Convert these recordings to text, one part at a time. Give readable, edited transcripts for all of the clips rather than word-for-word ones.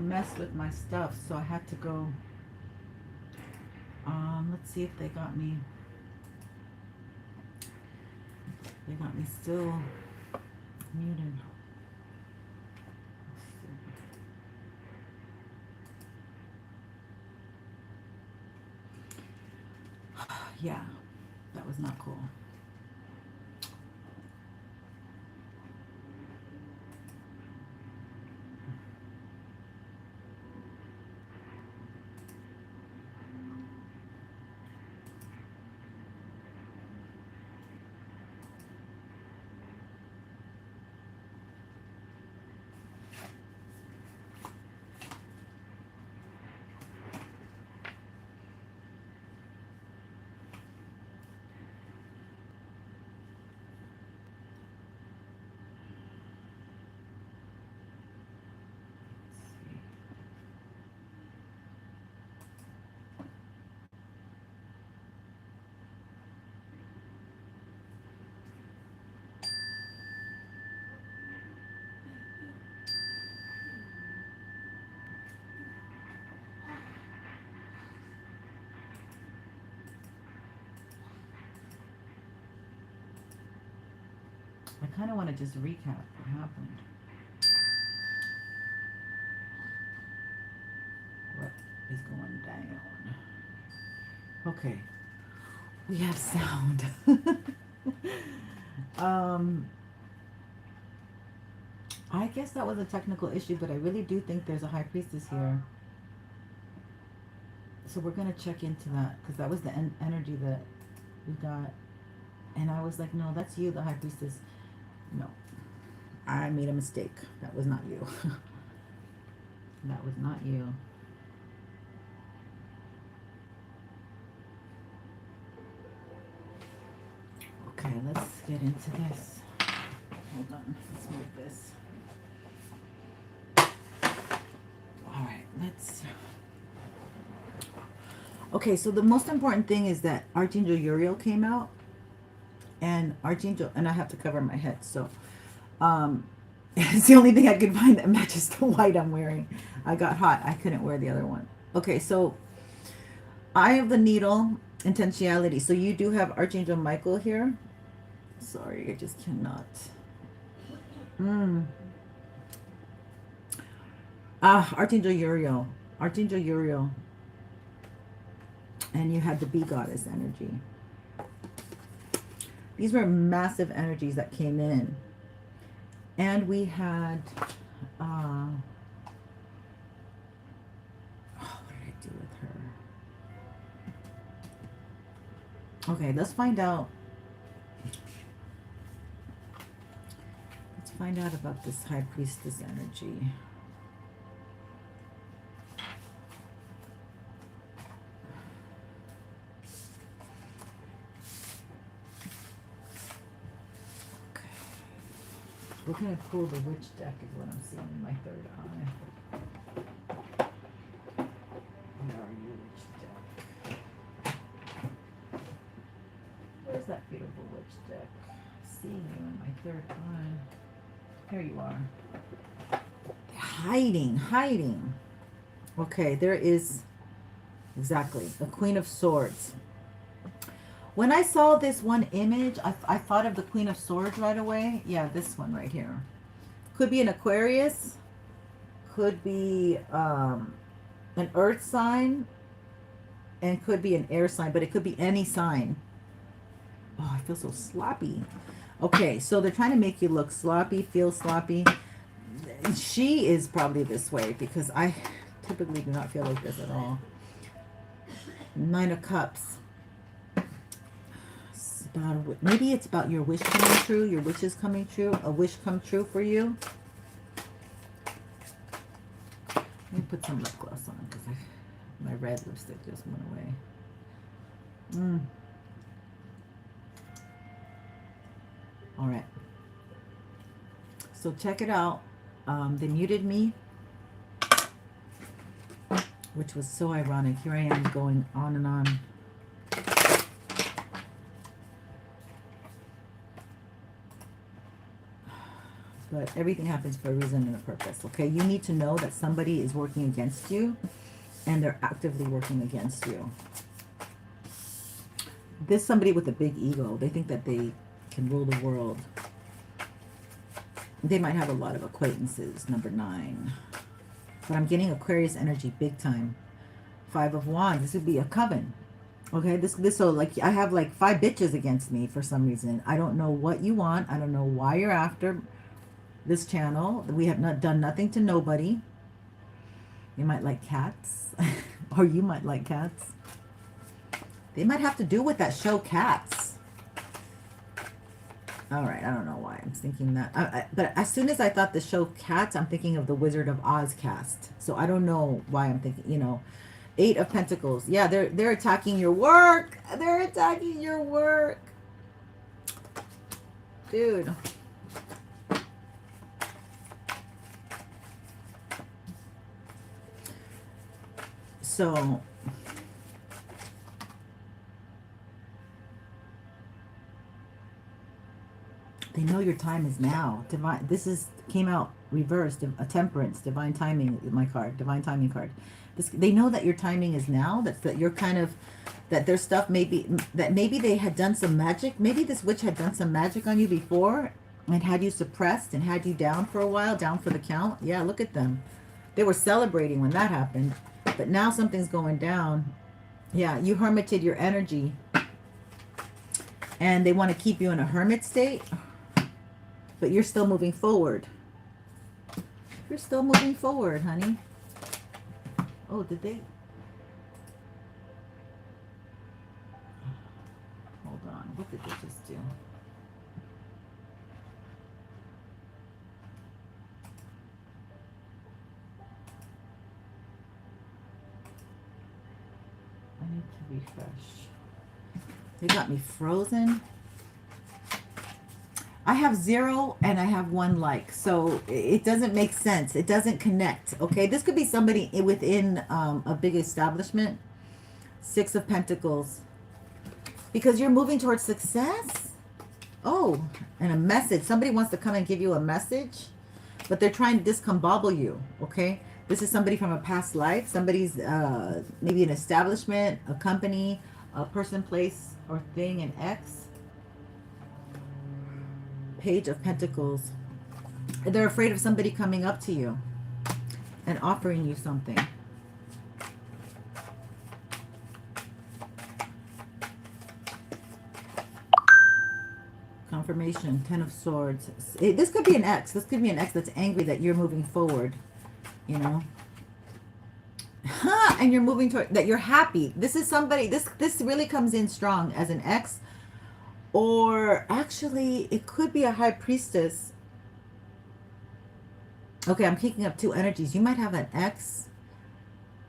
mess with my stuff, so I had to go. Let's see if they got me. They got me still muted. Yeah, that was not cool. I kind of want to just recap what happened. What is going down? Okay. We have sound. I guess that was a technical issue, but I really do think there's a high priestess here. So we're going to check into that, because that was the energy that we got. And I was like, no, that's you, the high priestess. No, I made a mistake. That was not you. That was not you. Okay, let's get into this. Hold on, let's move this. All right, let's... Okay, so the most important thing is that Archangel Uriel came out. And Archangel, and I have to cover my head, so it's the only thing I could find that matches the white I'm wearing. I got hot. I couldn't wear the other one. Okay, so Eye of the Needle, intentionality. So you do have Archangel Michael here. Sorry, I just cannot. Archangel Uriel. Archangel Uriel. And you had the bee goddess energy. These were massive energies that came in. And we had, what did I do with her? Okay, let's find out. Let's find out about this high priestess energy. We're going to pull the witch deck is what I'm seeing in my third eye. Where are you, witch deck? Where's that beautiful witch deck? Seeing you in my third eye. Here you are. Hiding, hiding. Okay, there is exactly a Queen of Swords. When I saw this one image, I thought of the Queen of Swords right away. Yeah, this one right here. Could be an Aquarius. Could be an earth sign. And could be an air sign. But it could be any sign. Oh, I feel so sloppy. Okay, so they're trying to make you look sloppy, feel sloppy. She is probably this way because I typically do not feel like this at all. 9 of Cups. Maybe it's about your wish coming true, your wishes coming true, a wish come true for you. Let me put some lip gloss on because my red lipstick just went away. All right. So check it out. They muted me, which was so ironic. Here I am going on and on. But everything happens for a reason and a purpose, okay? You need to know that somebody is working against you, and they're actively working against you. There's somebody with a big ego. They think that they can rule the world. They might have a lot of acquaintances, number 9. But I'm getting Aquarius energy big time. 5 of Wands. This would be a coven. Okay, so like I have like 5 bitches against me for some reason. I don't know what you want. I don't know why you're after this channel. We have not done nothing to nobody. You might like cats. Or you might like cats. They might have to do with that show Cats. Alright, I don't know why I'm thinking that. But as soon as I thought the show Cats, I'm thinking of the Wizard of Oz cast. So I don't know why I'm thinking, you know. 8 of Pentacles. Yeah, they're attacking your work. They're attacking your work. Dude. So they know your time is now. Divine. This came out reversed. A Temperance, divine timing. My card, divine timing card. They know that your timing is now. That you're kind of, that their stuff maybe they had done some magic. Maybe this witch had done some magic on you before and had you suppressed and had you down for a while, down for the count. Yeah, look at them. They were celebrating when that happened, but now something's going down. Yeah, you hermited your energy, and they want to keep you in a hermit state, but you're still moving forward. You're still moving forward, honey. Oh, did they? Hold on. What did they just do? I need to refresh. They got me frozen. I have 0 and I have 1 like, so it doesn't make sense. It doesn't connect. Okay, this could be somebody within a big establishment. 6 of Pentacles, because you're moving towards success. Oh, and a message. Somebody wants to come and give you a message, but they're trying to discombobble you. Okay, this is somebody from a past life. Somebody's maybe an establishment, a company, a person, place, or thing, an ex. Page of Pentacles. They're afraid of somebody coming up to you and offering you something. Confirmation. 10 of Swords. This could be an ex. This could be an ex that's angry that you're moving forward, you know. And you're moving toward that. You're happy. This is somebody. This really comes in strong as an ex. Or actually, it could be a High Priestess. Okay, I'm picking up 2 energies. You might have an ex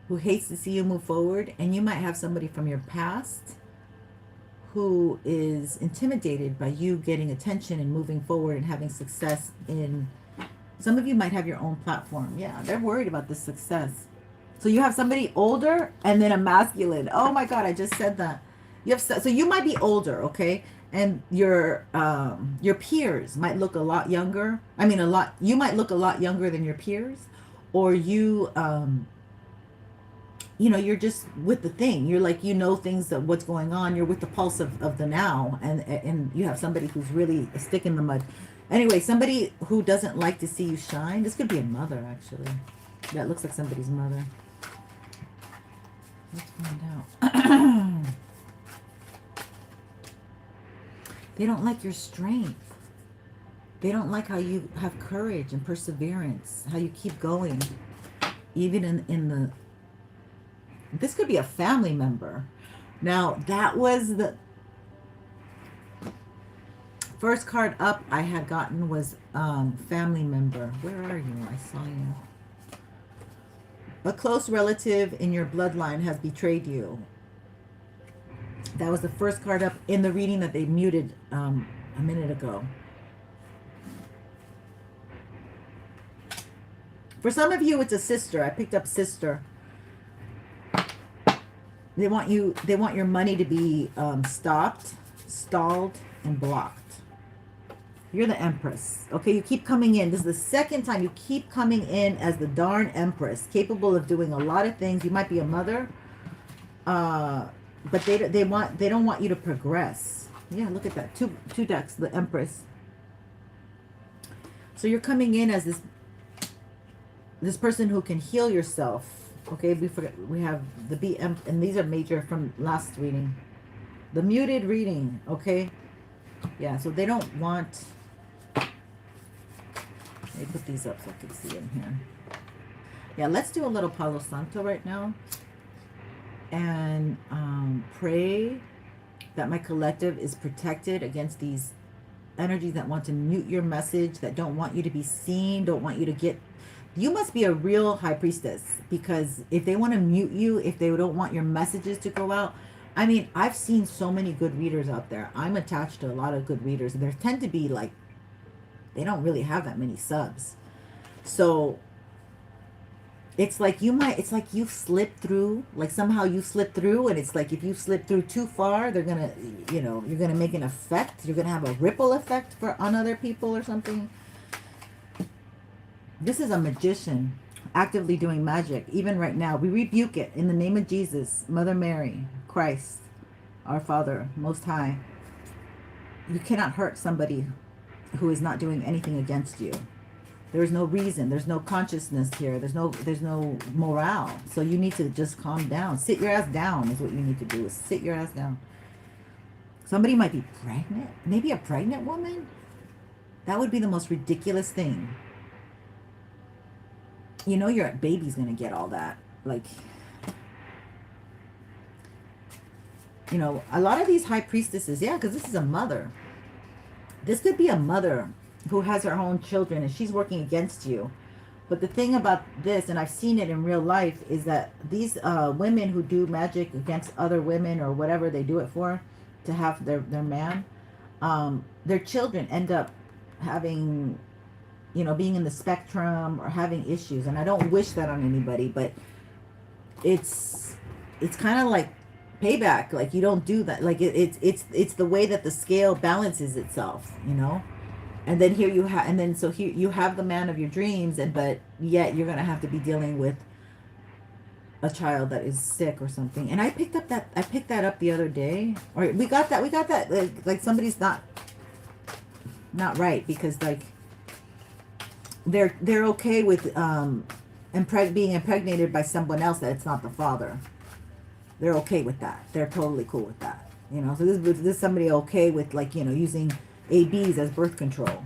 who hates to see you move forward, and you might have somebody from your past who is intimidated by you getting attention and moving forward and having success in... Some of you might have your own platform. Yeah, they're worried about this success. So you have somebody older and then a masculine. Oh my God, I just said that. You have so you might be older, okay? And your peers might look a lot younger. I mean, you might look a lot younger than your peers, or you, you know, you're just with the thing. You're like, you know, things of what's going on. You're with the pulse of the now, and you have somebody who's really a stick in the mud. Anyway, somebody who doesn't like to see you shine. This could be a mother, actually. That looks like somebody's mother. Let's find out. They don't like your strength. They don't like how you have courage and perseverance, how you keep going. Even in the... This could be a family member. Now, that was the... First card up I had gotten was family member. Where are you? I saw you. A close relative in your bloodline has betrayed you. That was the first card up in the reading that they muted a minute ago. For some of you, it's a sister. I picked up sister. They want your money to be stopped, stalled, and blocked. You're the Empress. Okay, you keep coming in. This is the second time you keep coming in as the darn Empress, capable of doing a lot of things. You might be a mother, but they don't want you to progress. Yeah, look at that. Two decks, the Empress. So you're coming in as this person who can heal yourself. Okay, we have the BM, and these are major from last reading. The muted reading, okay? Yeah, so they don't want... Let me put these up so I can see in here. Yeah, let's do a little Palo Santo right now. And pray that my collective is protected against these energies that want to mute your message, that don't want you to be seen, don't want you to get... You must be a real high priestess, because if they want to mute you, if they don't want your messages to go out... I mean, I've seen so many good readers out there. I'm attached to a lot of good readers, and there tend to be like... They don't really have that many subs. So... It's like you've slipped through, like somehow you slipped through, and it's like if you slip through too far, they're going to, you know, you're going to make an effect. You're going to have a ripple effect on other people or something. This is a magician actively doing magic, even right now. We rebuke it in the name of Jesus, Mother Mary, Christ, our Father, Most High. You cannot hurt somebody who is not doing anything against you. There's no reason. There's no consciousness here. There's no morale. So you need to just calm down. Sit your ass down is what you need to do. Is sit your ass down. Somebody might be pregnant. Maybe a pregnant woman. That would be the most ridiculous thing. You know your baby's going to get all that. Like, you know, a lot of these high priestesses, yeah, because this is a mother. This could be a mother who has her own children, and she's working against you. But the thing about this, and I've seen it in real life, is that these women who do magic against other women or whatever they do it for, to have their man, their children end up having, you know, being in the spectrum or having issues. And I don't wish that on anybody, but it's kind of like payback. Like, you don't do that. Like, it's the way that the scale balances itself, you know. And then here you have, and then so here you have the man of your dreams, and but yet you're gonna have to be dealing with a child that is sick or something. And I picked that up the other day, or we got that like somebody's not right, because like they're okay with being impregnated by someone else that it's not the father. They're okay with that. They're totally cool with that, you know. So this is somebody okay with, like, you know, using ABs as birth control.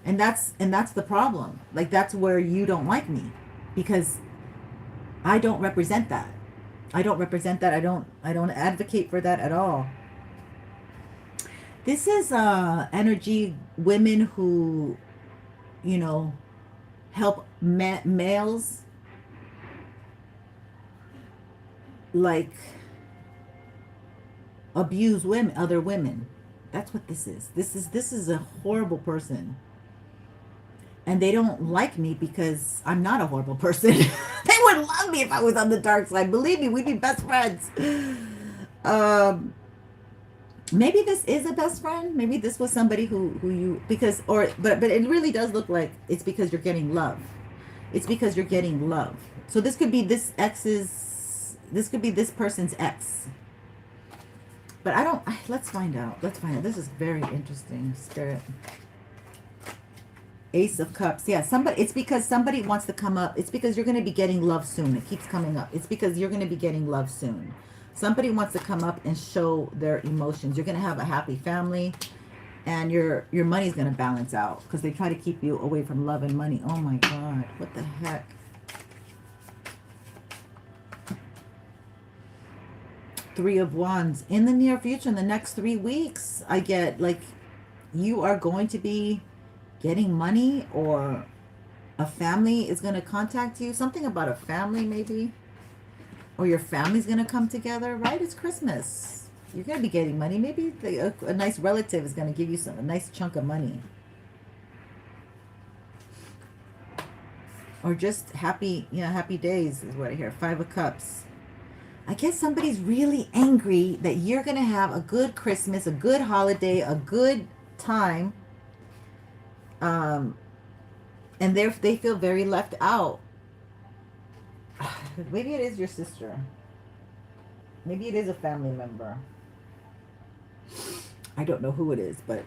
And that's the problem. Like, that's where you don't like me, because I don't represent that. I don't represent that. I don't advocate for that at all. This is energy, women who, you know, help males, like, abuse other women. That's what this is. This is a horrible person. And they don't like me because I'm not a horrible person. They would love me if I was on the dark side. Believe me, we'd be best friends. Maybe this is a best friend. Maybe this was somebody who you, because, or, but it really does look like it's because you're getting love. It's because you're getting love. So this could be this could be this person's ex. But let's find out. This is very interesting, Spirit. Ace of Cups. Yeah, it's because somebody wants to come up. It's because you're going to be getting love soon. It keeps coming up. It's because you're going to be getting love soon. Somebody wants to come up and show their emotions. You're going to have a happy family, and your money's going to balance out, because they try to keep you away from love and money. Oh my God. What the heck? Three of Wands. In the near future, in the next 3 weeks, I get, like, you are going to be getting money, or a family is going to contact you. Something about a family, maybe. Or your family's going to come together, right? It's Christmas. You're going to be getting money. Maybe a nice relative is going to give you a nice chunk of money. Or just happy days is what I hear. 5 of Cups. I guess somebody's really angry that you're going to have a good Christmas, a good holiday, a good time. And they feel very left out. Maybe it is your sister. Maybe it is a family member. I don't know who it is, but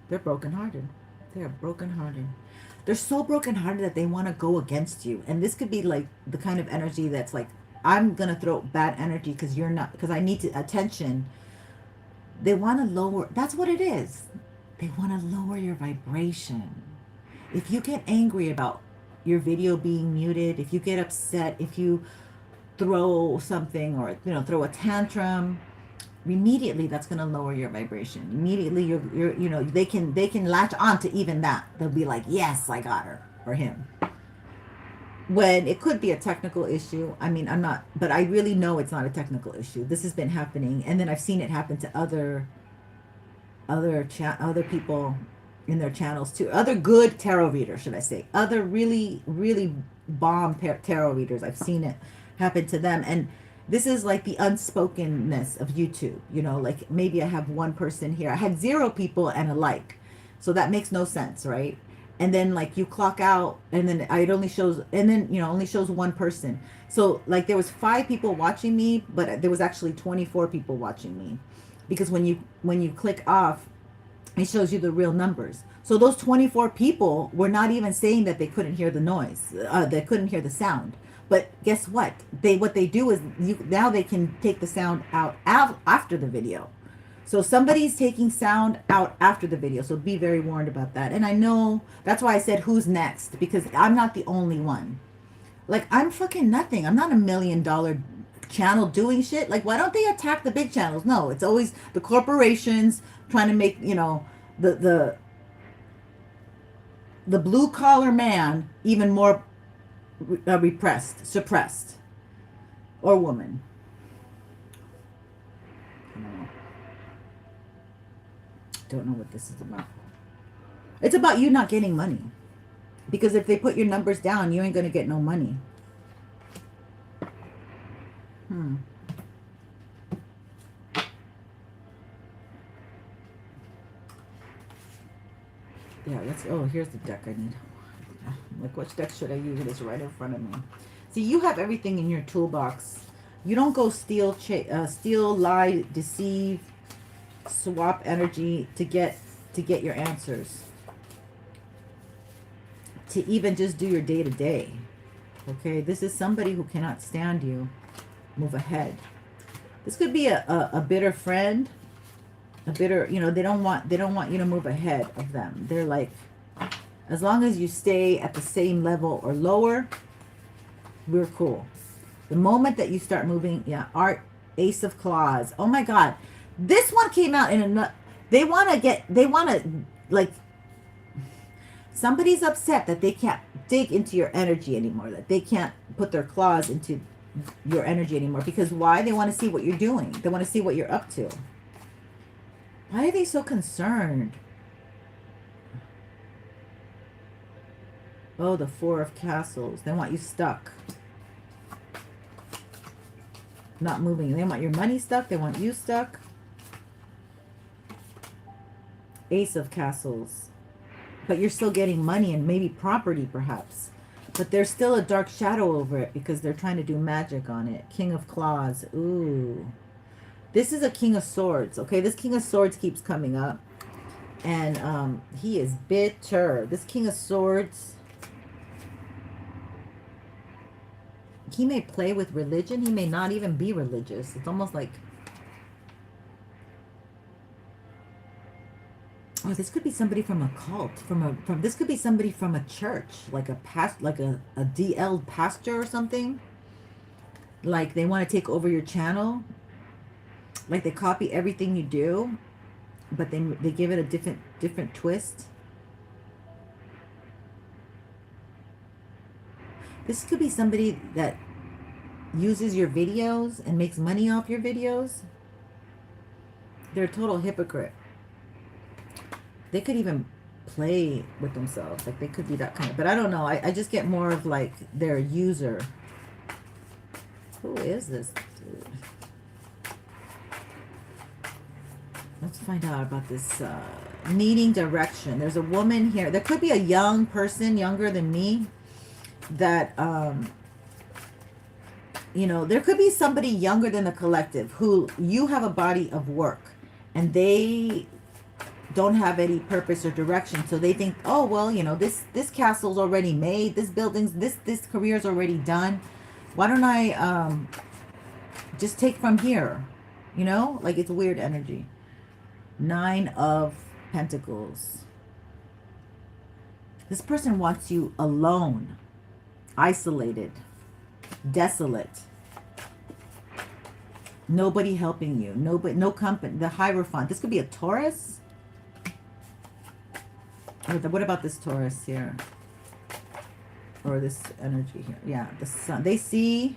they're brokenhearted. They're brokenhearted. They're so brokenhearted that they want to go against you. And this could be like the kind of energy that's like, I'm going to throw bad energy because you're not, because I need attention. They want to lower, that's what it is. They want to lower your vibration. If you get angry about your video being muted, if you get upset, if you throw something or, throw a tantrum, immediately that's going to lower your vibration. Immediately you're they can latch on to even that. They'll be like, yes, I got her or him. When it could be a technical issue. I mean, I'm not, but I really know it's not a technical issue. This has been happening, and then I've seen it happen to other people in their channels too. Other good tarot readers, should I say? Other really, really bomb tarot readers. I've seen it happen to them, and this is like the unspokenness of YouTube. Like maybe I have one person here. I had 0 people and a like, so that makes no sense, right? And then like you clock out, and then it only shows, and then only shows one person. So like there was 5 people watching me, but there was actually 24 people watching me, because when you click off, it shows you the real numbers. So those 24 people were not even saying that they couldn't hear the noise, they couldn't hear the sound. But guess what? What they do is now they can take the sound out after the video. So somebody's taking sound out after the video. So be very warned about that. And I know that's why I said who's next, because I'm not the only one. Like, I'm fucking nothing. I'm not $1 million channel doing shit. Like, why don't they attack the big channels? No, it's always the corporations trying to make, the blue collar man even more suppressed, or woman. Don't know what this is about. It's about you not getting money, because if they put your numbers down, you ain't gonna get no money. Yeah, here's the deck I need. Like, which deck should I use? It is right in front of me. See, you have everything in your toolbox. You don't go steal, lie, deceive, swap energy to get your answers. To even just do your day-to-day. Okay, this is somebody who cannot stand you. Move ahead. This could be a bitter friend. A bitter, they don't want you to move ahead of them. They're like, as long as you stay at the same level or lower, we're cool. The moment that you start moving, Ace of Claws. Oh my God. This one came out in a, like, somebody's upset that they can't dig into your energy anymore, that they can't put their claws into your energy anymore. Because why? They want to see what you're doing. They want to see what you're up to. Why are they so concerned? Oh, the 4 of Castles. They want you stuck. Not moving. They want your money stuck. They want you stuck. Ace of Castles. But you're still getting money and maybe property perhaps. But there's still a dark shadow over it because they're trying to do magic on it. King of Claws. Ooh. This is a King of Swords. Okay, this King of Swords keeps coming up. And he is bitter. This King of Swords, he may play with religion. He may not even be religious. It's almost like, oh, this could be somebody from a cult. This could be somebody from a church, like a DL pastor or something. Like they want to take over your channel. Like they copy everything you do, but then they give it a different twist. This could be somebody that uses your videos and makes money off your videos. They're a total hypocrite. They could even play with themselves. Like they could be that kind of, but I don't know. I just get more of like their user. Who is this dude? Let's find out about this needing direction. There's a woman here. There could be a young person, younger than me, that, you know, there could be somebody younger than the collective who you have a body of work and they don't have any purpose or direction. So they think, oh, well, you know, this castle's already made. This building's, this career's already done. Why don't I just take from here? You know, like it's weird energy. 9 of Pentacles. This person wants you alone, isolated, desolate. Nobody helping you. Nobody, no company. The Hierophant. This could be a Taurus. What about this Taurus here? Or this energy here? Yeah, the sun. They see.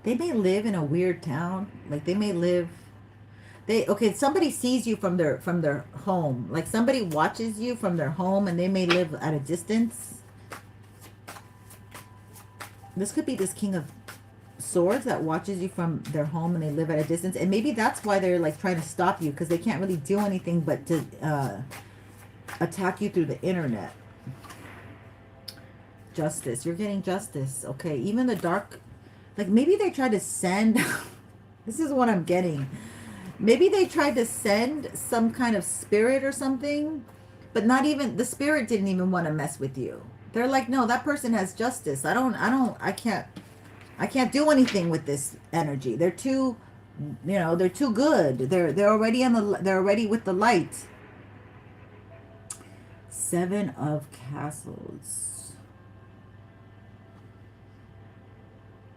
They may live in a weird town. Like they may live. Okay, somebody sees you from their home. Like somebody watches you from their home, and they may live at a distance. This could be this King of Swords that watches you from their home, and they live at a distance. And maybe that's why they're like trying to stop you, because they can't really do anything but to attack you through the internet. Justice. You're getting justice. Okay, even the dark. Like maybe they tried to send. This is what I'm getting. Maybe they tried to send some kind of spirit or something, but not even the spirit didn't even want to mess with you. They're like, no, that person has justice. I can't do anything with this energy. They're too, you know, they're too good. They're already they're already with the light. 7 of Castles.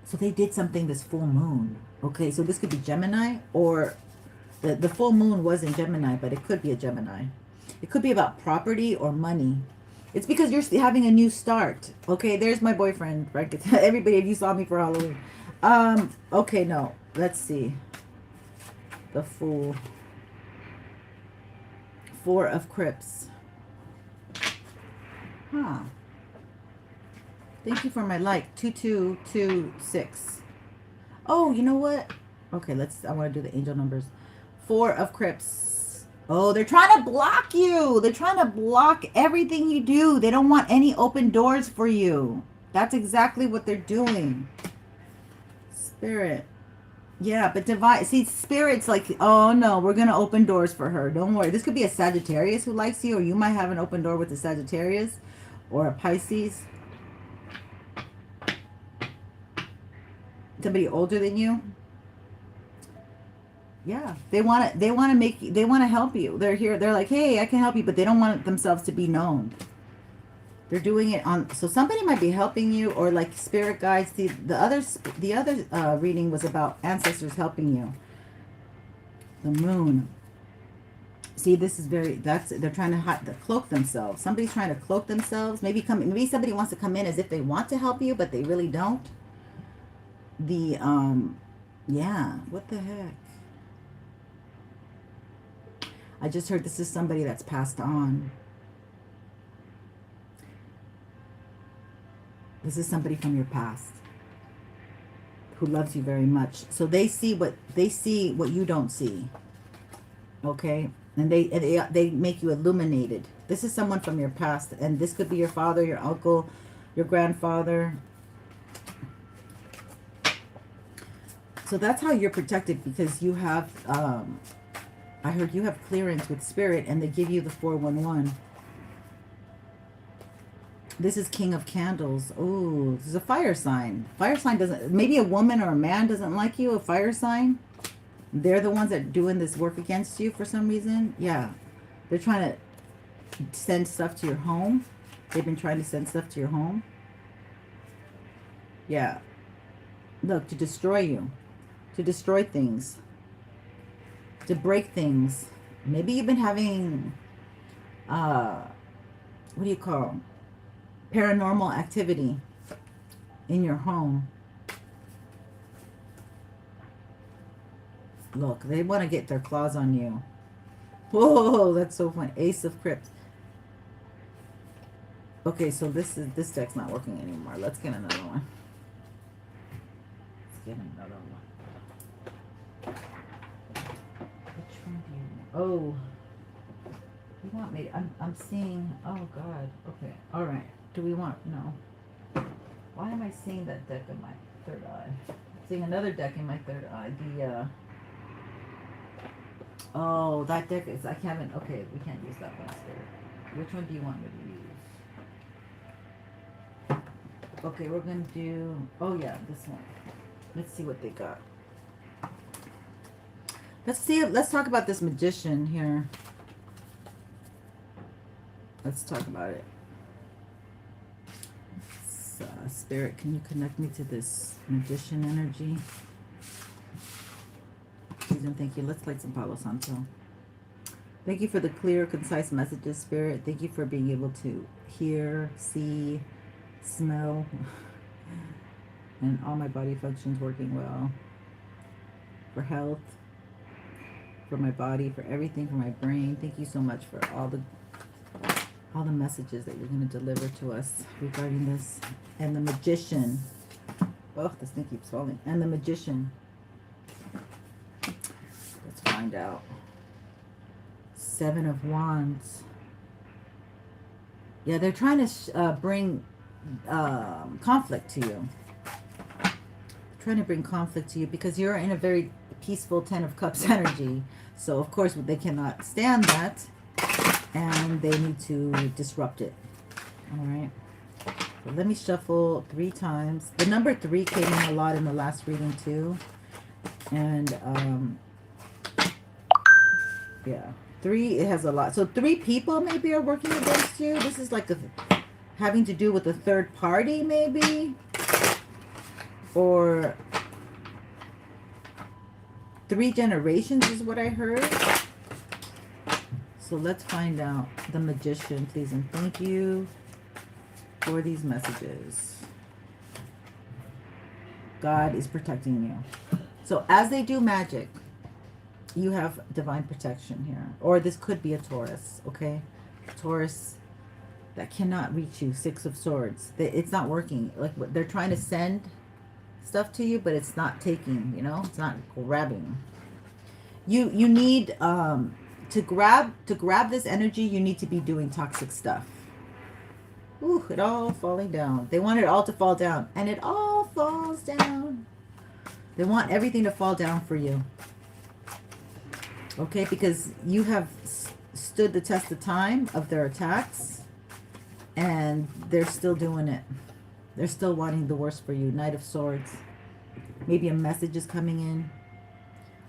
So they did something this full moon. Okay, so this could be Gemini, or the full moon was in Gemini, but it could be a Gemini. It could be about property or money. It's because you're having a new start. Okay, there's my boyfriend. Right? Everybody, if you saw me for Halloween. Okay, no. Let's see. The Fool. 4 of Crips. Huh. Thank you for my like. 2226. Oh, you know what? Okay, I want to do the angel numbers. 4 of Crips. Oh, they're trying to block you. They're trying to block everything you do. They don't want any open doors for you. That's exactly what they're doing. Spirit. Yeah, but divine. See, Spirit's like, oh no, we're going to open doors for her. Don't worry. This could be a Sagittarius who likes you, or you might have an open door with a Sagittarius or a Pisces. Somebody older than you. Yeah, they want to help you. They're here. They're like, hey, I can help you, but they don't want themselves to be known. They're doing it on. So somebody might be helping you, or like spirit guides. The other reading was about ancestors helping you. The Moon. See, this is they're trying to cloak themselves. Somebody's trying to cloak themselves. Maybe somebody wants to come in as if they want to help you, but they really don't. Yeah, what the heck? I just heard this is somebody that's passed on. This is somebody from your past who loves you very much. So they see what you don't see. Okay? And they make you illuminated. This is someone from your past, and this could be your father, your uncle, your grandfather. So that's how you're protected, because you have I heard you have clearance with Spirit, and they give you the 411. This is King of Candles. Oh, this is a fire sign. Fire sign doesn't, maybe a woman or a man doesn't like you, a fire sign. They're the ones that are doing this work against you for some reason. Yeah. They're trying to send stuff to your home. They've been trying to send stuff to your home. Yeah. Look, to destroy you. To destroy things. To break things. Maybe you've been having, what do you call, paranormal activity in your home. Look, they want to get their claws on you. Whoa, that's so funny. Ace of Crypt. Okay, so this deck's not working anymore. Let's get another one. get another one. Which one do you want? Oh, you want me? I'm seeing. Oh God. Okay. All right. Do we want? No. Why am I seeing that deck in my third eye? I'm seeing another deck in my third eye. The oh, that deck is. I haven't. Okay, we can't use that one. Spirit. Which one do you want me to use? Okay, we're gonna do. Oh yeah, this one. Let's see what they got. Let's see. Let's talk about this magician here. Let's talk about it. Spirit, can you connect me to this magician energy? Please and thank you. Let's light some Palo Santo. Thank you for the clear, concise messages, Spirit. Thank you for being able to hear, see, smell, and all my body functions working well. For health, for my body, for everything, for my brain. Thank you so much for all the messages that you're going to deliver to us regarding this. And the magician. Oh, this thing keeps falling. And the magician. Let's find out. 7 of Wands. Yeah, they're trying to bring conflict to you. Trying to bring conflict to you because you're in a very peaceful 10 of Cups energy. So, of course, they cannot stand that. And they need to disrupt it. All right. So let me shuffle 3 times. The number 3 came in a lot in the last reading too. And yeah, 3, it has a lot. So 3 people maybe are working against you. This is like having to do with a third party maybe. Or 3 generations is what I heard. So let's find out. The magician, please and thank you for these messages. God is protecting you. So as they do magic, you have divine protection here. Or this could be a Taurus, okay? Taurus that cannot reach you. 6 of Swords. It's not working. Like they're trying to send stuff to you, but it's not taking, you know? It's not grabbing. You need to grab this energy, you need to be doing toxic stuff. Ooh, it all falling down. They want it all to fall down. And it all falls down. They want everything to fall down for you. Okay, because you have stood the test of time of their attacks. And they're still doing it. They're still wanting the worst for you. Knight of Swords. Maybe a message is coming in.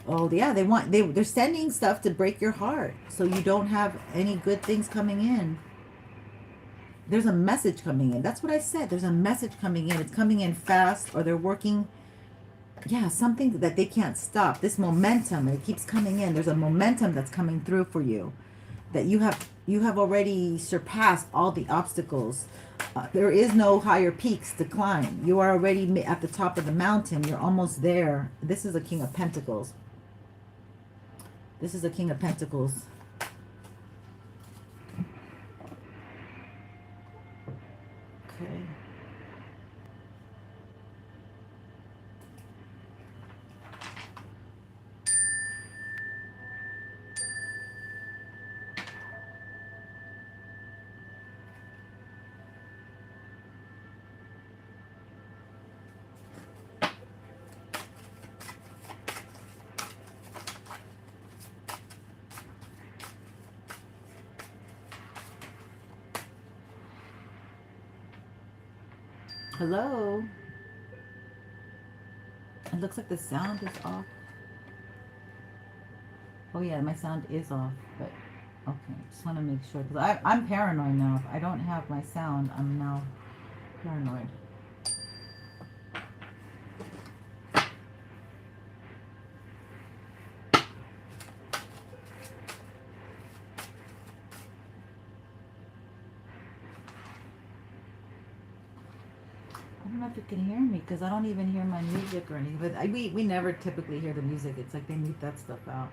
Oh, yeah, they're sending stuff to break your heart. So you don't have any good things coming in. There's a message coming in. That's what I said. There's a message coming in. It's coming in fast, or they're working. Yeah, something that they can't stop. This momentum, it keeps coming in. There's a momentum that's coming through for you. That you have already surpassed all the obstacles. There is no higher peaks to climb. You are already at the top of the mountain. You're almost there. This is a King of Pentacles. This is a King of Pentacles. Okay. Hello? It looks like the sound is off. Oh yeah, my sound is off, but okay, just want to make sure. Because I'm paranoid now. If I don't have my sound, I'm now paranoid. I don't know if you can hear me because I don't even hear my music or anything. But we never typically hear the music. It's like they mute that stuff out.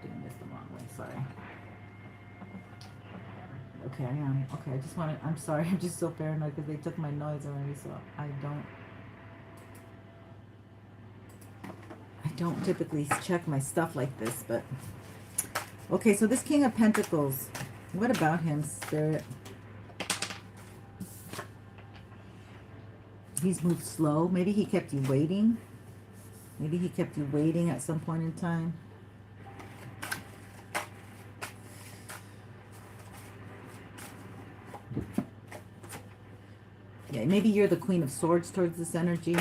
Doing this the wrong way. Sorry. Okay, I am. Okay, I just want to, I'm sorry. I'm just so paranoid because they took my noise already, so I don't typically check my stuff like this, but okay, so this King of Pentacles, what about him, Spirit? He's moved slow. Maybe he kept you waiting. Maybe he kept you waiting at some point in time. Yeah, maybe you're the Queen of Swords towards this energy.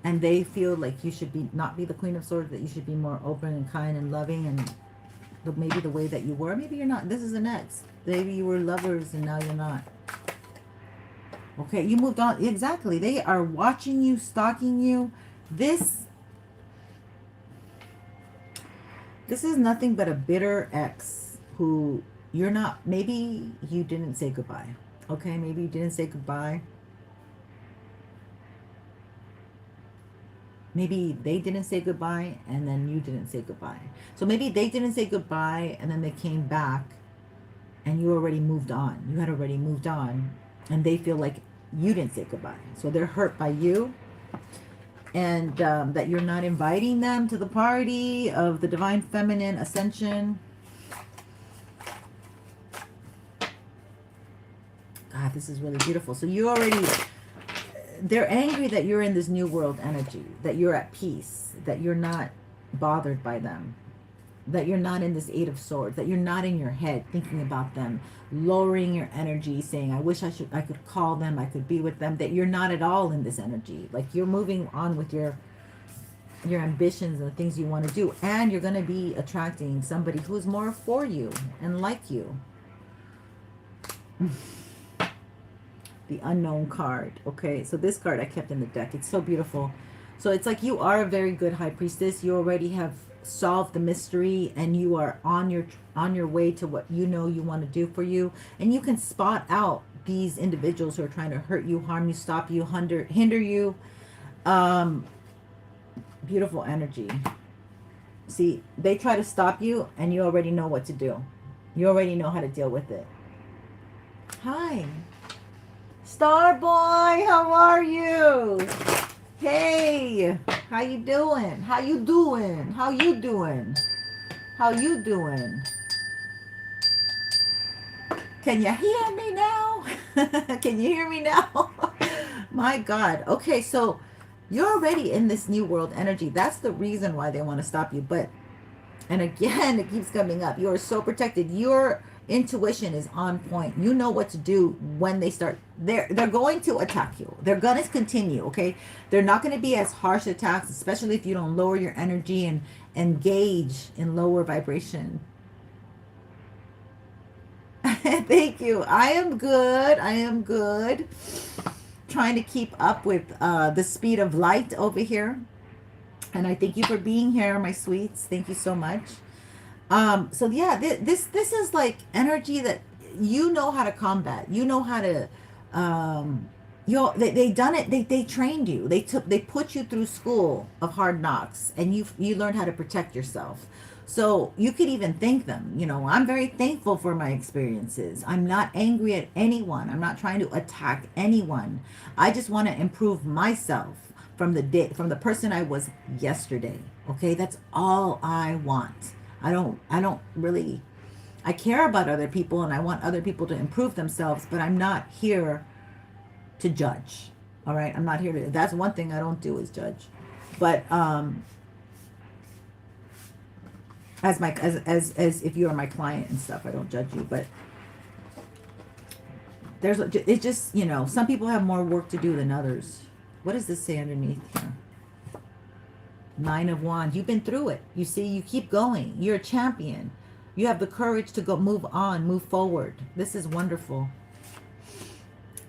And they feel like you should be not be the Queen of Swords, that you should be more open and kind and loving, and maybe the way that you were. Maybe you're not. This is an ex. Maybe you were lovers and now you're not. Okay, you moved on. Exactly. They are watching you, stalking you. This is nothing but a bitter ex who you're not, maybe you didn't say goodbye. Okay, maybe you didn't say goodbye. Maybe they didn't say goodbye and then you didn't say goodbye. So maybe they didn't say goodbye and then they came back and you already moved on. You had already moved on and they feel like you didn't say goodbye. So they're hurt by you, and that you're not inviting them to the party of the Divine Feminine Ascension. God, this is really beautiful. So you already, they're angry that you're in this new world energy, that you're at peace, that you're not bothered by them, that you're not in this Eight of Swords, that you're not in your head thinking about them, lowering your energy, saying, I wish I could call them, I could be with them, that you're not at all in this energy. Like you're moving on with your ambitions and the things you want to do. And you're going to be attracting somebody who's more for you and like you. The Unknown card. Okay, so this card I kept in the deck. It's so beautiful. So it's like you are a very good High Priestess. You already have solved the mystery and you are on your way to what you know you want to do for you. And you can spot out these individuals who are trying to hurt you, harm you, stop you, hinder you. Beautiful energy. See, they try to stop you and you already know what to do. You already know how to deal with it. Hi. Star Boy, how are you? Hey, how you doing? How you doing? How you doing? How you doing? Can you hear me now? Can you hear me now? My God. Okay, so you're already in this new world energy. That's the reason why they want to stop you. But, and again, it keeps coming up. You are so protected. Your intuition is on point. You know what to do when they start. They're going to attack you. They're going to continue, okay? They're not going to be as harsh attacks, especially if you don't lower your energy and engage in lower vibration. Thank you. I am good. I am good. Trying to keep up with the speed of light over here. And I thank you for being here, my sweets. Thank you so much. So yeah, this is like energy that you know how to combat. You know how to, they done it. They trained you. They put you through school of hard knocks, and you learned how to protect yourself. So you could even thank them. You know, I'm very thankful for my experiences. I'm not angry at anyone. I'm not trying to attack anyone. I just want to improve myself from the person I was yesterday. Okay, that's all I want. I don't really, I care about other people and I want other people to improve themselves, but I'm not here to judge. All right. I'm not here to, that's one thing I don't do is judge. But, as if you are my client and stuff, I don't judge you, but it's just, you know, some people have more work to do than others. What does this say underneath here? Nine of Wands. You've been through it. You see, you keep going. You're a champion. You have the courage to go move on, move forward. This is wonderful.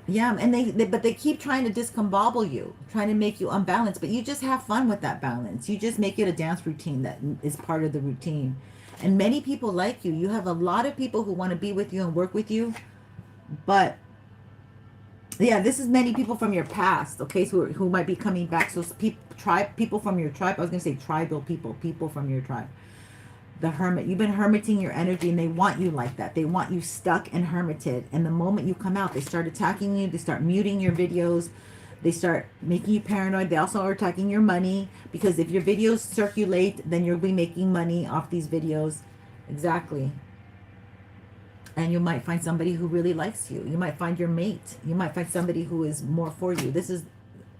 Yeah, and but they keep trying to discombobble you, trying to make you unbalanced, but you just have fun with that balance. You just make it a dance routine that is part of the routine. And many people like you. You have a lot of people who want to be with you and work with you, but yeah, this is many people from your past, okay, who might be coming back. So people from your tribe, I was going to say tribal people from your tribe. the hermit. You've been hermiting your energy, and they want you like that. They want you stuck and hermited. And the moment you come out, they start attacking you. They start muting your videos. They start making you paranoid. They also are attacking your money, because if your videos circulate, then you'll be making money off these videos. Exactly. And you might find somebody who really likes you. You might find your mate. You might find somebody who is more for you. This is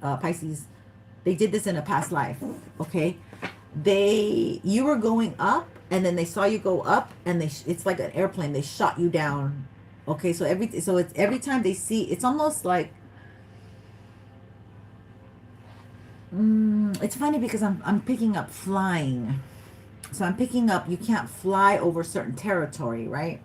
Pisces. They did this in a past life. Okay. You were going up, and then they saw you go up, and it's like an airplane. They shot you down. Okay. So it's every time they see, it's almost like, it's funny because I'm picking up flying. So I'm picking up, you can't fly over certain territory, right?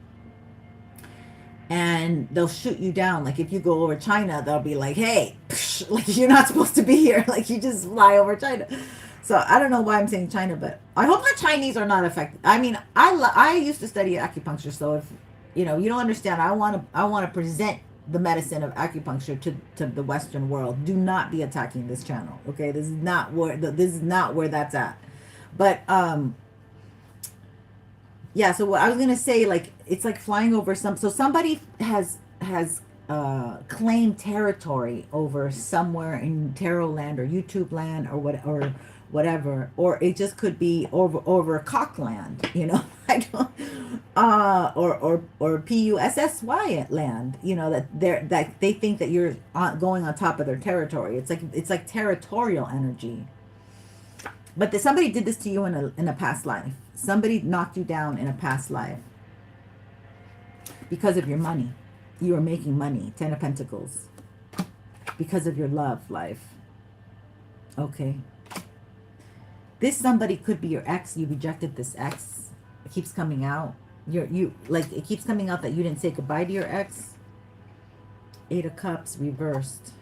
And they'll shoot you down. Like if you go over China, they'll be like, hey, psh, like you're not supposed to be here. Like you just fly over China. So I don't know why I'm saying China, but I hope the Chinese are not affected. I mean, I used to study acupuncture. So if, you don't understand, I want to present the medicine of acupuncture to the Western world. Do not be attacking this channel. Okay. This is not where that's at. But, yeah, so what I was going to say, like, it's like flying over so somebody has claimed territory over somewhere in tarot land or YouTube land or whatever, or it just could be over cock land, I don't, or PUSSY land, that they think that you're going on top of their territory. It's like territorial energy. But somebody did this to you in a past life. Somebody knocked you down in a past life because of your money. You were making money. 10 of Pentacles. Because of your love life. Okay. This somebody could be your ex. You rejected this ex. It keeps coming out. It keeps coming out that you didn't say goodbye to your ex. 8 of Cups reversed.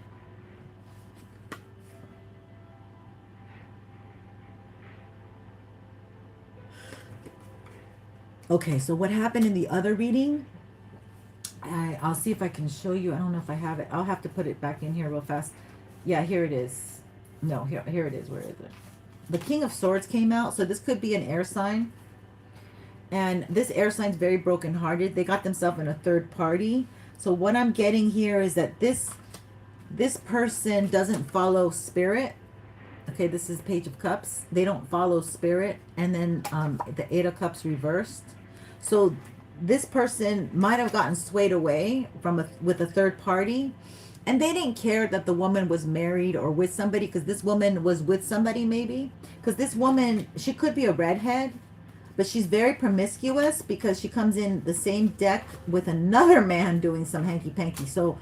Okay, so what happened in the other reading, I'll see if I can show you. I don't know if I have it. I'll have to put it back in here real fast. Yeah, here it is. No, here it is. Where is it? The King of Swords came out. So this could be an air sign. And this air sign's very brokenhearted. They got themselves in a third party. So what I'm getting here is that this person doesn't follow spirit. Okay, this is Page of Cups. They don't follow spirit. And then the 8 of Cups reversed. So this person might have gotten swayed away with a third party. And they didn't care that the woman was married or with somebody, because this woman was with somebody maybe. Because this woman, she could be a redhead, but she's very promiscuous because she comes in the same deck with another man doing some hanky-panky. So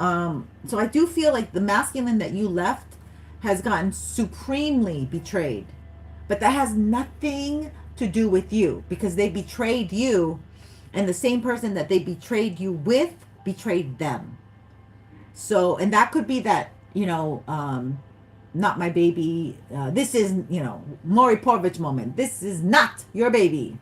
I do feel like the masculine that you left has gotten supremely betrayed. But that has nothing to do with you, because they betrayed you, and the same person that they betrayed you with betrayed them. So, and that could be that, not my baby. This is, Maury Povich moment. This is not your baby.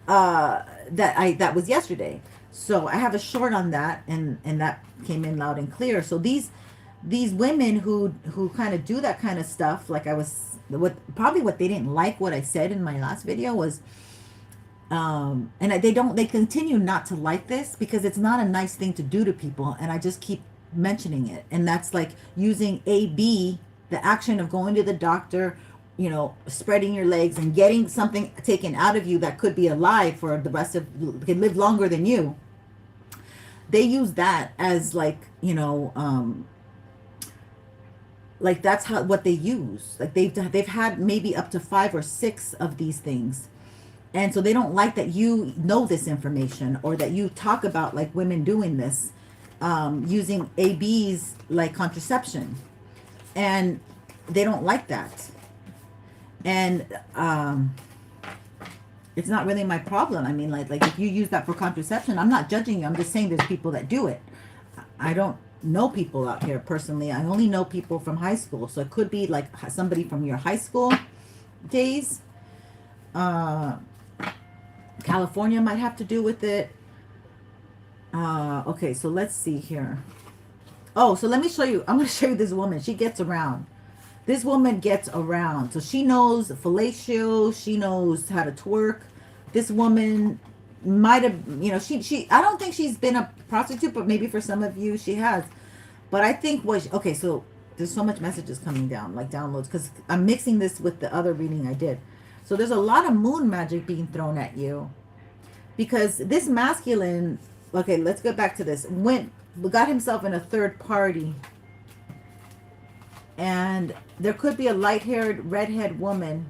That was yesterday. So I have a short on that, and that came in loud and clear. So these women who kind of do that kind of stuff, like what they didn't like what I said in my last video was, and they continue not to like this because it's not a nice thing to do to people, and I just keep mentioning it. And that's like using AB, the action of going to the doctor, spreading your legs and getting something taken out of you that could be alive for the rest of, can live longer than you. They use that as like that's what they use. Like they've had maybe up to 5 or 6 of these things. And so they don't like that you know this information, or that you talk about like women doing this, using ABs like contraception. And they don't like that. And it's not really my problem. I mean, like if you use that for contraception, I'm not judging you. I'm just saying there's people that do it. I don't know people out here personally. I only know people from high school. So it could be like somebody from your high school days. California might have to do with it. Okay, so let's see here. Oh, so let me show you. I'm going to show you this woman. She gets around. This woman gets around. So she knows fellatio. She knows how to twerk. This woman might have, you know, I don't think she's been a prostitute, but maybe for some of you she has. But I think okay, so there's so much messages coming down, like downloads, because I'm mixing this with the other reading I did. So there's a lot of moon magic being thrown at you. Because this masculine, okay, let's go back to this. Got himself in a third party. And there could be a light-haired, redhead woman.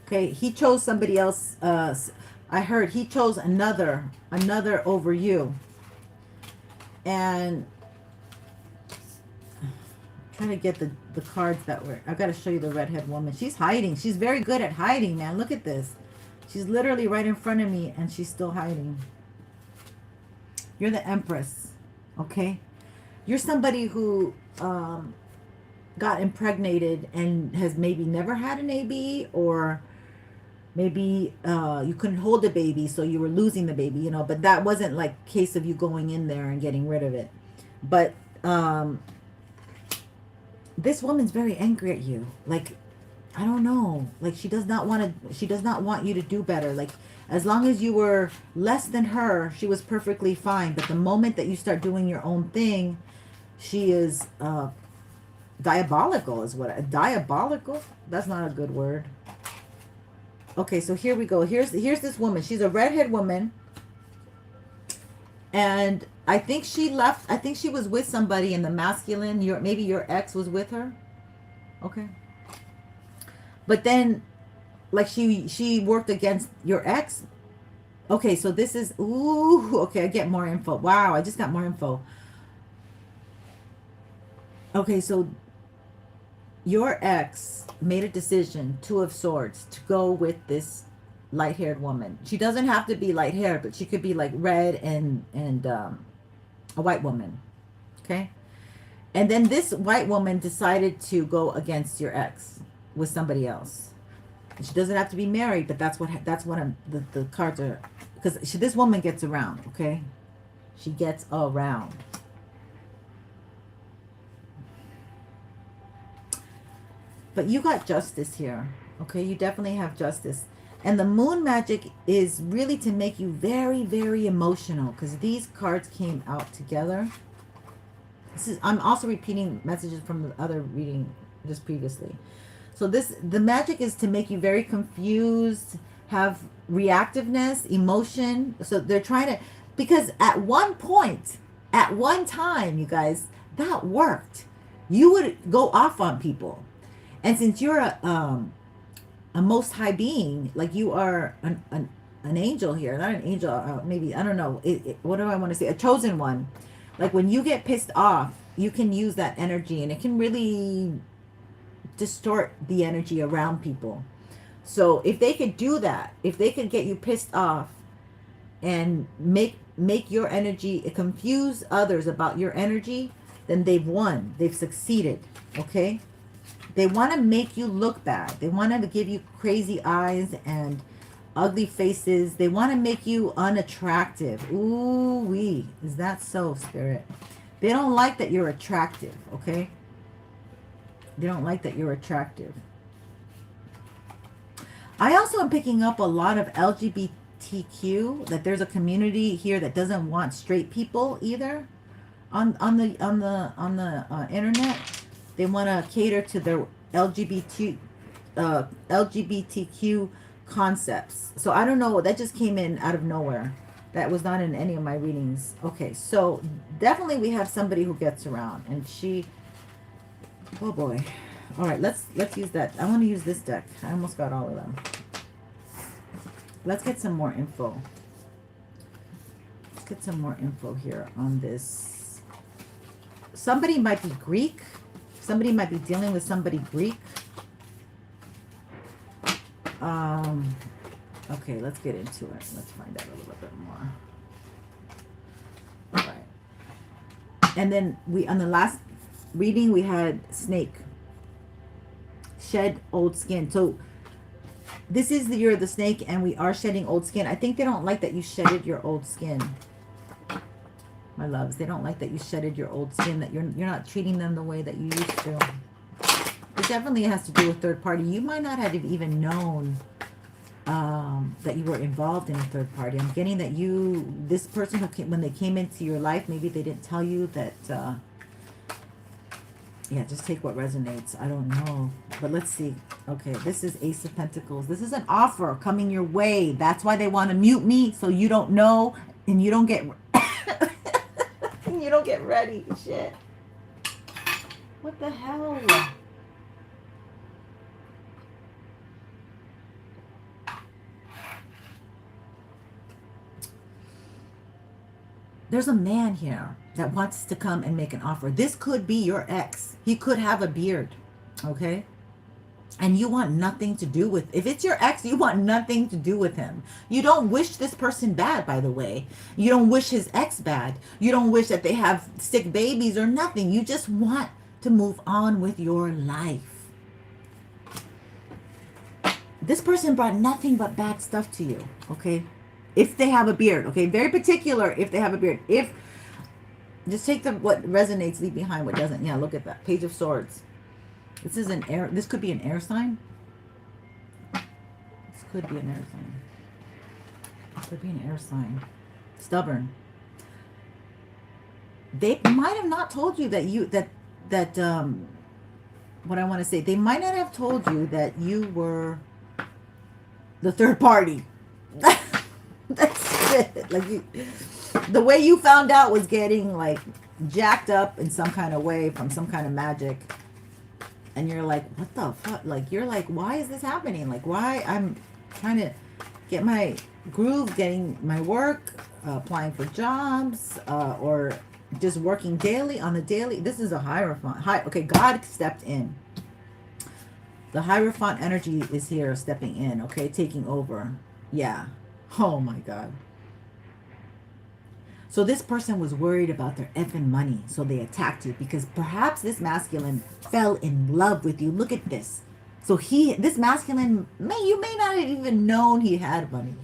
Okay, he chose somebody else. I heard he chose another over you. And I'm trying to get the cards that were. I got to show you the redhead woman. She's hiding. She's very good at hiding, man. Look at this. She's literally right in front of me, and she's still hiding. You're the Empress, okay? You're somebody who got impregnated and has maybe never had an AB, or maybe you couldn't hold a baby, so you were losing the baby, you know, but that wasn't like a case of you going in there and getting rid of it. But this woman's very angry at you. Like, I don't know. Like, she does not want you to do better. Like, as long as you were less than her, she was perfectly fine. But the moment that you start doing your own thing, she is diabolical diabolical? That's not a good word. Okay, so here we go. Here's this woman. She's a redhead woman. And I think she left. I think she was with somebody in the masculine. Maybe your ex was with her. Okay. But then, like, she worked against your ex. Okay, so this is, ooh, okay, I get more info. Wow, I just got more info. Okay, so your ex made a decision, Two of Swords, to go with this light-haired woman. She doesn't have to be light-haired, but she could be like red and a white woman. Okay? And then this white woman decided to go against your ex with somebody else. She doesn't have to be married, but that's what the cards are, because this woman gets around, okay? She gets around. But you got justice here, okay? You definitely have justice. And the moon magic is really to make you very, very emotional, because these cards came out together. I'm also repeating messages from the other reading just previously. So the magic is to make you very confused, have reactiveness, emotion. So they're trying to, because at one point, at one time, you guys, that worked. You would go off on people. And since you're a most high being, like you are an angel here, not an angel, maybe, I don't know, what do I want to say? A chosen one. Like when you get pissed off, you can use that energy, and it can really distort the energy around people. So if they could do that, if they could get you pissed off and make your energy, confuse others about your energy, then they've won. They've succeeded. Okay? They want to make you look bad. They want to give you crazy eyes and ugly faces. They want to make you unattractive. Ooh wee. Is that so, Spirit? They don't like that you're attractive. Okay? They don't like that you're attractive. I also am picking up a lot of LGBTQ, that there's a community here that doesn't want straight people either on the internet. They want to cater to their LGBTQ concepts. So I don't know, that just came in out of nowhere. That was not in any of my readings. Okay, so definitely we have somebody who gets around, and she, oh boy. All right, let's use that. I want to use this deck. I almost got all of them. Let's get some more info. Let's get some more info here on this. Somebody might be Greek. Somebody might be dealing with somebody Greek. Okay, let's get into it. Let's find out a little bit more. All right. And then on the last reading, we had snake. Shed old skin. So this is you're the snake, and we are shedding old skin. I think they don't like that you shedded your old skin, my loves. They don't like that you shedded your old skin, that you're not treating them the way that you used to. definitely has to do with third party. You might not have even known that you were involved in a third party. I'm getting that this person who came, when they came into your life, maybe they didn't tell you that, yeah, just take what resonates. I don't know. But let's see. Okay, this is Ace of Pentacles. This is an offer coming your way. That's why they want to mute me, so you don't know and you don't get you don't get ready. Shit. What the hell? There's a man here that wants to come and make an offer. This could be your ex. He could have a beard, okay? And you want nothing to do with, if it's your ex, you want nothing to do with him. You don't wish this person bad, by the way. You don't wish his ex bad. You don't wish that they have sick babies or nothing. You just want to move on with your life. This person brought nothing but bad stuff to you, okay? If they have a beard, okay? Very particular if they have a beard. If, just take what resonates, leave behind what doesn't. Yeah, look at that. Page of Swords. This is an air, this could be an air sign. This could be an air sign. This could be an air sign. Stubborn. They might have not told you that what I want to say, they might not have told you that you were the third party. That's it. Like, the way you found out was getting like jacked up in some kind of way from some kind of magic. And you're like, what the fuck? Like, you're like, why is this happening? Like, why? I'm trying to get my groove, getting my work, applying for jobs, or just working daily on the daily. This is a Hierophant. Okay, God stepped in. The Hierophant energy is here stepping in, okay, taking over. Yeah. Oh my God. So this person was worried about their effing money, so they attacked you because perhaps this masculine fell in love with you. Look at this. So this masculine, you may not have even known he had money.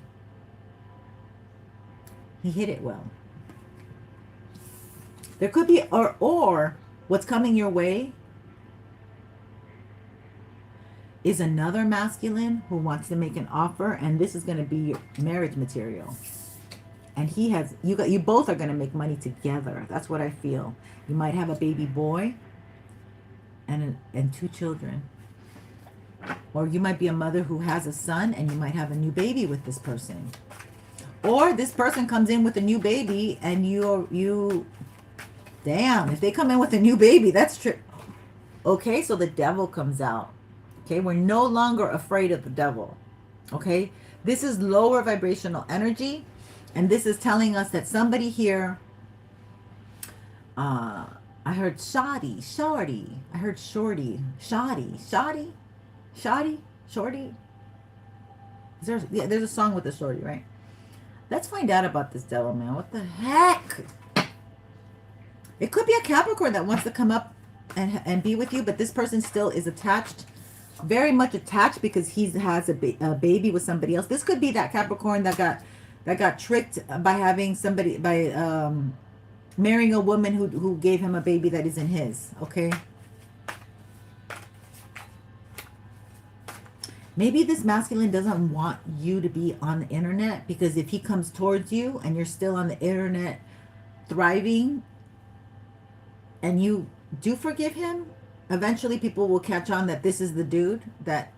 He hid it well. There could be, or what's coming your way is another masculine who wants to make an offer, and this is going to be your marriage material. And you both are going to make money together. That's what I feel. You might have a baby boy and 2 children. Or you might be a mother who has a son and you might have a new baby with this person. Or this person comes in with a new baby and damn, if they come in with a new baby, that's true. Okay, so the devil comes out. Okay, we're no longer afraid of the devil. Okay, this is lower vibrational energy. And this is telling us that somebody here, I heard shorty. I heard shorty. Shorty. There's a song with the shorty, right? Let's find out about this devil, man. What the heck? It could be a Capricorn that wants to come up and be with you, but this person still is attached, very much attached, because he has a baby with somebody else. This could be that Capricorn that got tricked by having somebody, by marrying a woman who gave him a baby that isn't his, okay? Maybe this masculine doesn't want you to be on the internet, because if he comes towards you and you're still on the internet thriving and you do forgive him, eventually people will catch on that this is the dude that,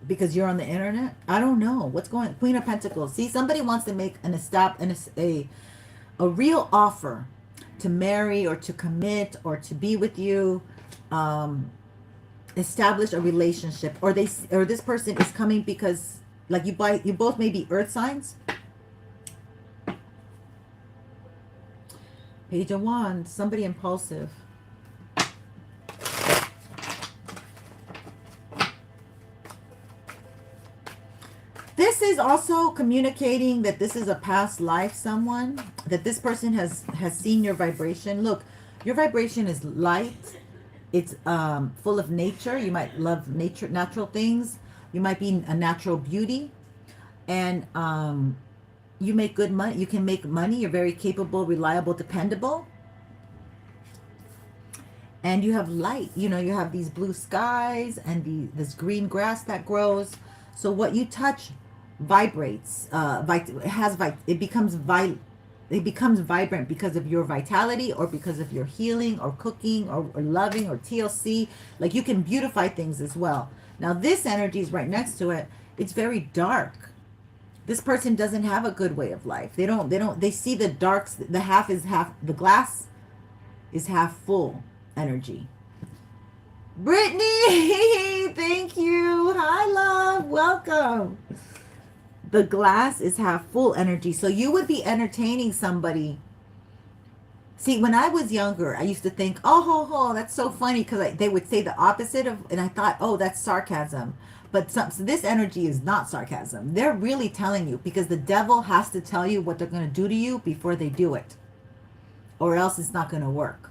because you're on the internet. I don't know what's going on. Queen of Pentacles. See, somebody wants to make a real offer to marry or to commit or to be with you, establish a relationship, or this person is coming because, like, you both may be earth signs. Page of Wands. Somebody impulsive. This is also communicating that this is a past life someone, that this person has seen your vibration. Look, your vibration is light. It's full of nature. You might love nature, natural things. You might be a natural beauty. And you make good money. You can make money. You're very capable, reliable, dependable. and you have light. You know, you have these blue skies and this green grass that grows. So what you touch vibrates. It becomes vibrant because of your vitality, or because of your healing, or cooking, or loving, or TLC. Like, you can beautify things as well. Now this energy is right next to it. It's very dark. This person doesn't have a good way of life. They see the darks. The glass is half full energy. Brittany, thank you. Hi, love. Welcome. The glass is half full energy. So you would be entertaining somebody. See, when I was younger, I used to think, oh, that's so funny, because they would say the opposite of, and I thought, oh, that's sarcasm. But so this energy is not sarcasm. They're really telling you, because the devil has to tell you what they're going to do to you before they do it, or else it's not going to work.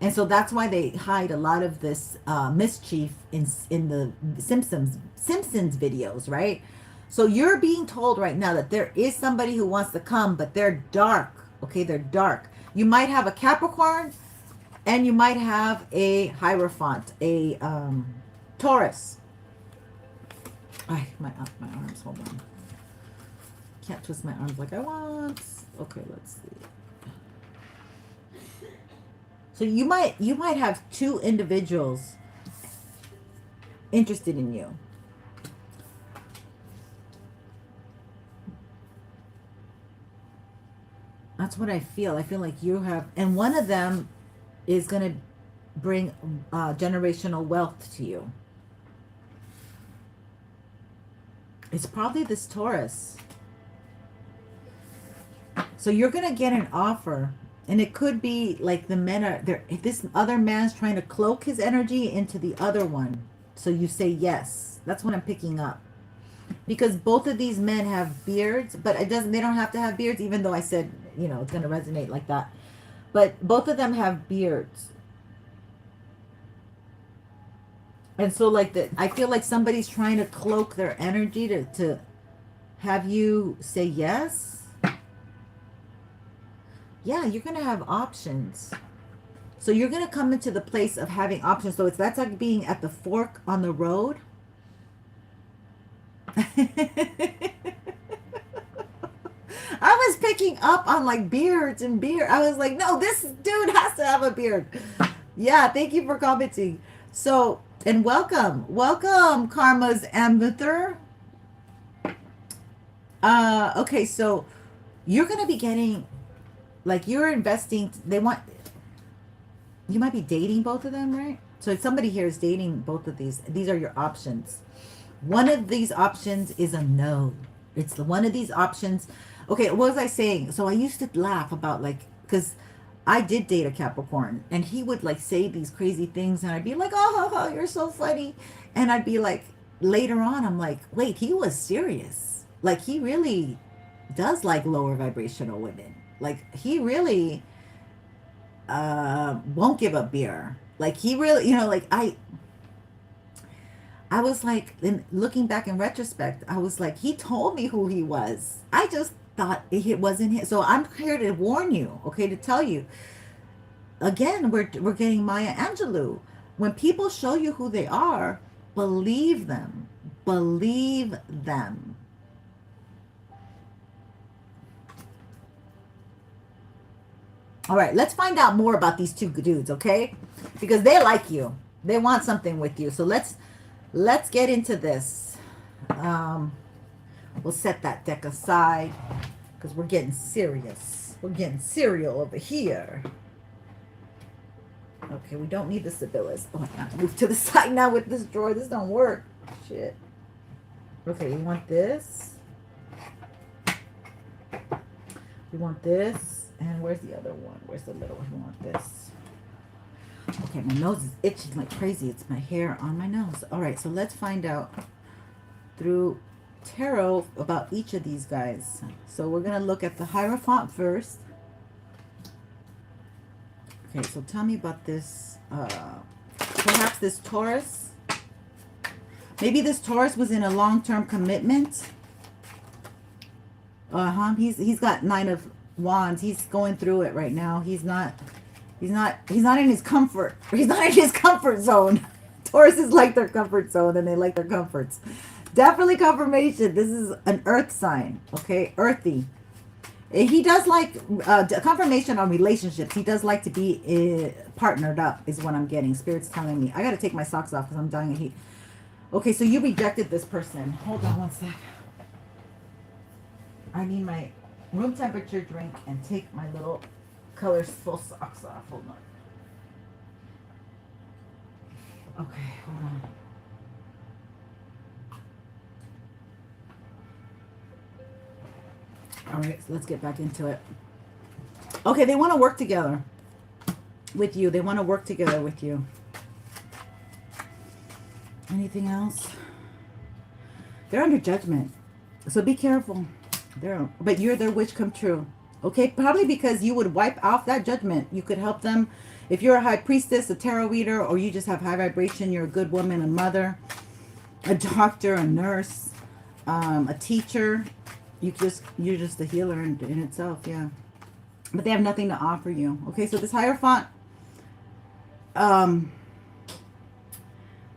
And so that's why they hide a lot of this mischief in the Simpsons videos, right? So you're being told right now that there is somebody who wants to come, but they're dark. Okay, they're dark. You might have a Capricorn, and you might have a Hierophant, a Taurus. Ay, my arms, hold on. Can't twist my arms like I want. Okay, let's see. So you might have two individuals interested in you. That's what I feel. I feel like you have, and one of them is going to bring generational wealth to you. It's probably this Taurus. So you're going to get an offer, and it could be like the men are there. This other man's trying to cloak his energy into the other one. So you say yes. That's what I'm picking up. Because both of these men have beards, but they don't have to have beards, even though I said, you know, it's going to resonate like that. But both of them have beards. And so like I feel like somebody's trying to cloak their energy to have you say yes. Yeah, you're going to have options. So you're going to come into the place of having options. So that's like being at the fork on the road. I was picking up on like beards and beard. I was like, no, this dude has to have a beard. Yeah, thank you for commenting. So, and welcome Karma's Ambither. Okay, so you're gonna be getting, like, you're investing. You might be dating both of them, right? So if somebody here is dating both of these are your options. One of these options is a no. It's one of these options. Okay, what was I saying? So I used to laugh about, like, because I did date a Capricorn, and he would like say these crazy things, and I'd be like, oh, you're so funny. And I'd be like, later on, I'm like, wait, he was serious. Like, he really does like lower vibrational women. Like, he really won't give up beer. Like, he really, you know, like, I was like, in looking back in retrospect, I was like, he told me who he was. I just thought it wasn't him. So I'm here to warn you, okay, to tell you. Again, we're getting Maya Angelou. When people show you who they are, believe them. Believe them. All right, let's find out more about these two dudes, okay? Because they like you. They want something with you. So let's get into this. We'll set that deck aside because we're getting serious. We're getting serial over here. Okay, we don't need the Sibyllis. Oh, I have to move to the side now with this drawer. This don't work. Shit. Okay, you want this. You want this. And where's the other one? Where's the little one? You want this. Okay, my nose is itching like crazy. It's my hair on my nose. All right, so let's find out through tarot about each of these guys. So we're going to look at the Hierophant first. Okay, so tell me about this. Perhaps this Taurus. Maybe this Taurus was in a long-term commitment. He's got 9 of Wands. He's going through it right now. He's He's not in his comfort. He's not in his comfort zone. Tauruses like their comfort zone and they like their comforts. Definitely confirmation. This is an earth sign. Okay, earthy. He does like confirmation on relationships. He does like to be partnered up is what I'm getting. Spirit's telling me. I got to take my socks off because I'm dying of heat. Okay, so you rejected this person. Hold on one sec. I need my room temperature drink and take my little colorful socks off. Hold on. Okay, hold on. All right, so let's get back into it. Okay, they want to work together with you. They want to work together with you. Anything else? They're under judgment, so be careful. But you're their wish come true. Okay, probably because you would wipe off that judgment. You could help them. If you're a high priestess, a tarot reader, or you just have high vibration, you're a good woman, a mother, a doctor, a nurse, a teacher. You're just a healer in itself, yeah. But they have nothing to offer you. Okay, so this Hierophant, yeah,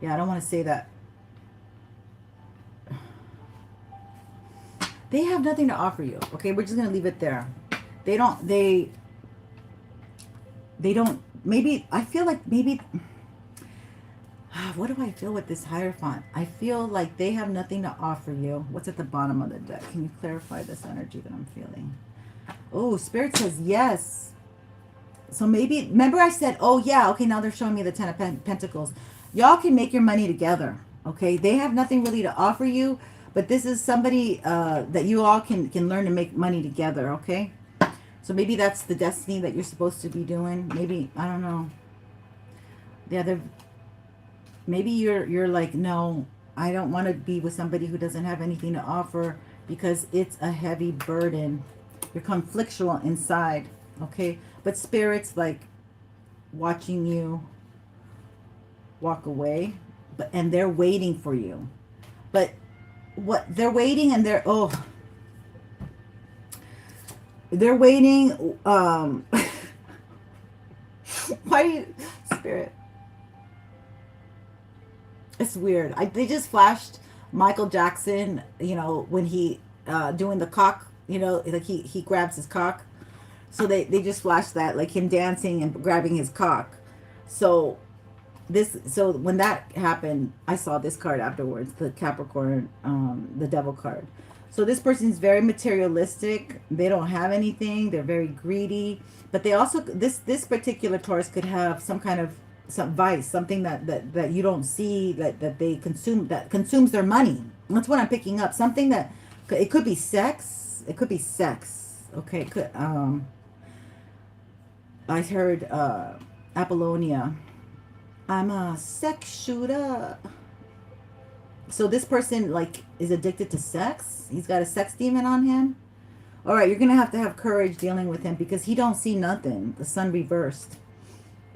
I don't want to say that. They have nothing to offer you. Okay, we're just gonna leave it there. They don't, maybe, I feel like maybe, what do I feel with this Hierophant? I feel like they have nothing to offer you. What's at the bottom of the deck? Can you clarify this energy that I'm feeling? Oh, Spirit says yes. So maybe, remember I said, oh yeah, okay, now they're showing me the Ten of Pentacles. Y'all can make your money together, okay? They have nothing really to offer you, but this is somebody that you all can learn to make money together, okay? So maybe that's the destiny that you're supposed to be doing. Maybe, I don't know. Yeah, maybe you're like, no, I don't want to be with somebody who doesn't have anything to offer because it's a heavy burden. You're conflictual inside, okay? But Spirit's like watching you walk away, and they're waiting for you. But what they're waiting and they're waiting. Why do you, Spirit? It's weird. They just flashed Michael Jackson, you know, when he doing the cock, you know, like he grabs his cock. So they just flashed that, like him dancing and grabbing his cock. So when that happened, I saw this card afterwards, the Capricorn, the Devil card. So this person's very materialistic. They don't have anything. They're very greedy. But they also, this particular Taurus could have some kind of vice, something that you don't see, that they consume, that consumes their money. That's what I'm picking up. Something that, it could be sex. It could be sex. Okay, it could, I heard Apollonia. I'm a sex shooter. So this person like is addicted to sex. He's got a sex demon on him. All right, you're going to have courage dealing with him because he don't see nothing. The sun reversed.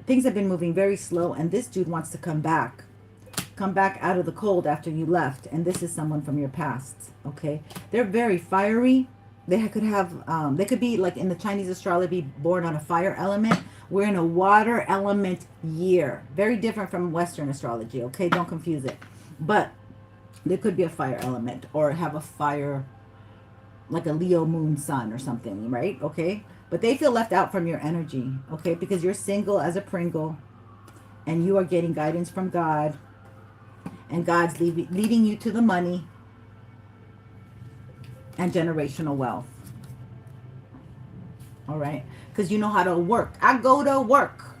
Things have been moving very slow and this dude wants to come back. Come back out of the cold after you left. And this is someone from your past. Okay. They're very fiery. They could have, they could be like in the Chinese astrology born on a fire element. We're in a water element year. Very different from Western astrology. Okay. Don't confuse it. But there could be a fire element or have a fire, like a Leo moon sun or something, right? Okay. But they feel left out from your energy. Okay. Because you're single as a Pringle and you are getting guidance from God. And God's leading you to the money and generational wealth. All right. Because you know how to work. I go to work.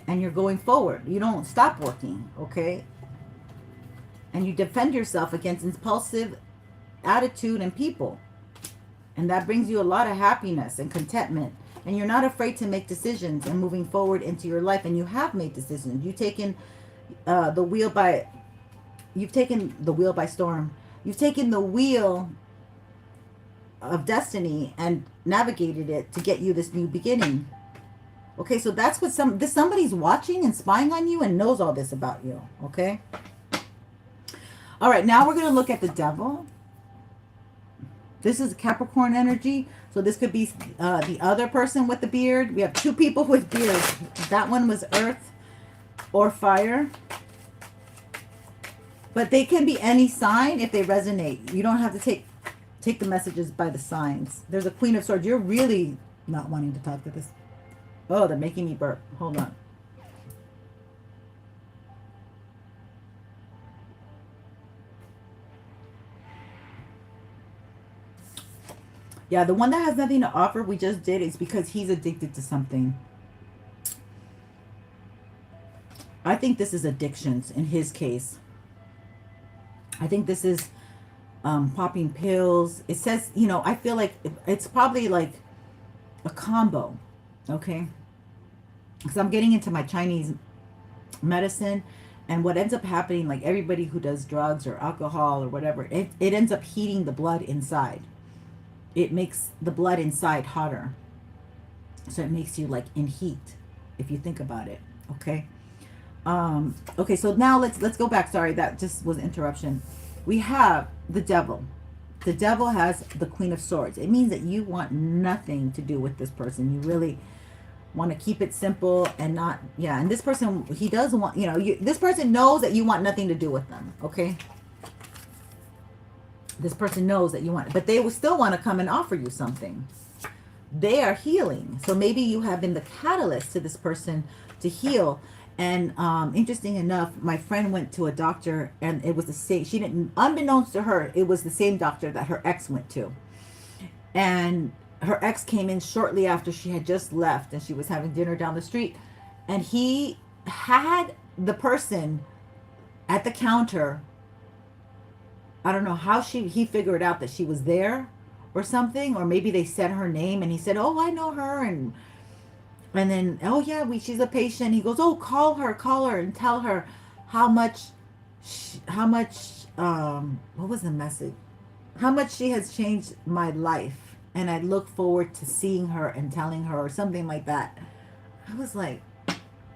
And you're going forward. You don't stop working. Okay. And you defend yourself against impulsive attitude and people. And that brings you a lot of happiness and contentment. And you're not afraid to make decisions and moving forward into your life. And you have made decisions. You've taken the wheel by storm. You've taken the wheel of destiny and navigated it to get you this new beginning. Okay, so that's what somebody's watching and spying on you and knows all this about you. Okay. All right, now we're going to look at the devil. This is Capricorn energy. So this could be the other person with the beard. We have two people with beards. That one was earth or fire. But they can be any sign if they resonate. You don't have to take the messages by the signs. There's a Queen of Swords. You're really not wanting to talk to this. Oh, they're making me burp. Hold on. Yeah, the one that has nothing to offer, we just did, is because he's addicted to something. I think this is addictions in his case. I think this is popping pills. It says, you know, I feel like it's probably like a combo, okay? Because I'm getting into my Chinese medicine, and what ends up happening, like everybody who does drugs or alcohol or whatever, it ends up heating the blood inside. It makes the blood inside hotter. So it makes you like in heat, if you think about it, okay? Okay, so now let's go back. Sorry, that just was an interruption. We have the devil. The devil has the Queen of Swords. It means that you want nothing to do with this person. You really want to keep it simple and not, yeah. And this person, he does want, you know, this person knows that you want nothing to do with them, okay? This person knows that you want it, but they will still want to come and offer you something. They are healing. So maybe you have been the catalyst to this person to heal. And interesting enough, my friend went to a doctor, and it was the same. She didn't, unbeknownst to her, it was the same doctor that her ex went to. And her ex came in shortly after she had just left, and she was having dinner down the street. And he had the person at the counter. I don't know how he figured out that she was there or something, or maybe they said her name and he said, oh, I know her. And then, oh yeah, she's a patient. He goes, oh, call her and tell her how much, what was the message? How much she has changed my life. And I look forward to seeing her and telling her, or something like that. I was like,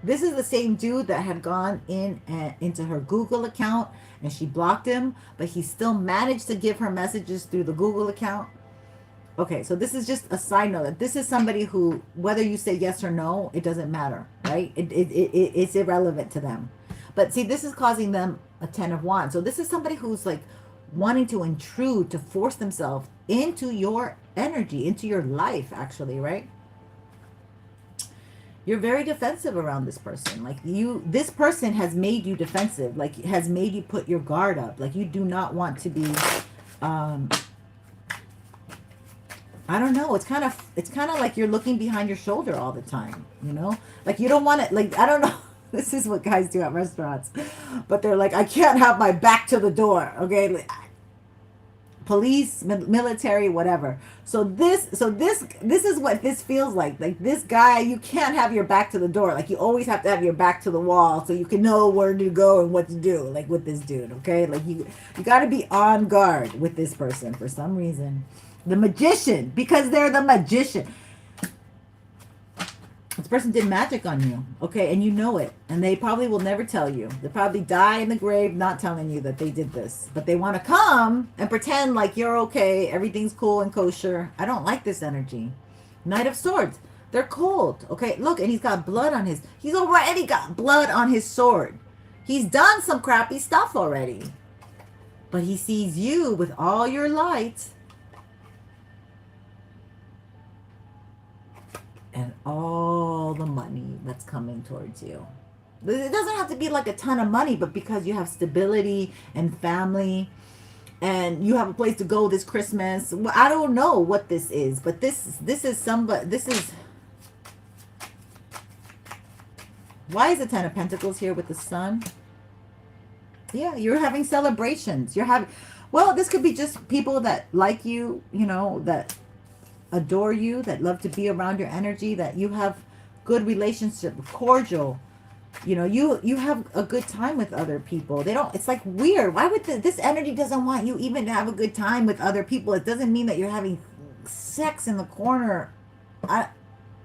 this is the same dude that had gone into her Google account, and she blocked him, but he still managed to give her messages through the Google account. Okay, so this is just a side note. This is somebody who, whether you say yes or no, it doesn't matter, right? It's irrelevant to them. But see, this is causing them a 10 of Wands. So this is somebody who's like wanting to intrude, to force themselves into your energy, into your life, actually, right? You're very defensive around this person. Like this person has made you defensive, like has made you put your guard up. Like you do not want to be, I don't know. It's kind of like you're looking behind your shoulder all the time, you know? Like you don't want to, like, I don't know. This is what guys do at restaurants. But they're like, I can't have my back to the door, okay? Like, police, military, whatever. So this is what this feels like. Like this guy, you can't have your back to the door. Like you always have to have your back to the wall so you can know where to go and what to do. Like with this dude, okay? Like you got to be on guard with this person for some reason. The Magician, because they're the Magician. This person did magic on you, okay? And you know it. And they probably will never tell you. They'll probably die in the grave not telling you that they did this. But they want to come and pretend like you're okay, everything's cool and kosher. I don't like this energy. Knight of Swords. They're cold, okay? Look, and he's got blood on he's already got blood on his sword. He's done some crappy stuff already. But he sees you with all your light and all the money that's coming towards you. It doesn't have to be like a ton of money, but because you have stability and family and you have a place to go this Christmas. I don't know what this is, but this is somebody, this is, why is the 10 of Pentacles here with the Sun? Yeah, you're having celebrations. Well, this could be just people that like you, you know, that adore you, that love to be around your energy, that you have good relationship, cordial, you know, you have a good time with other people. It's like weird. Why would this energy doesn't want you even to have a good time with other people? It doesn't mean that you're having sex in the corner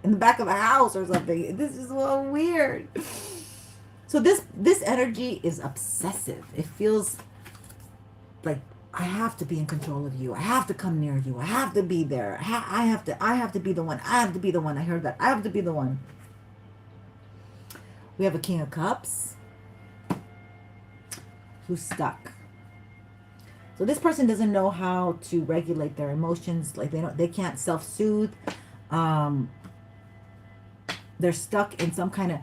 in the back of a house or something. This is so weird. So this energy is obsessive. It feels like I have to be in control of you. I have to come near you. I have to be there. I have to be the one. I have to be the one. I heard that. I have to be the one. We have a King of Cups who's stuck. So this person doesn't know how to regulate their emotions. Like they can't self-soothe. They're stuck in some kind of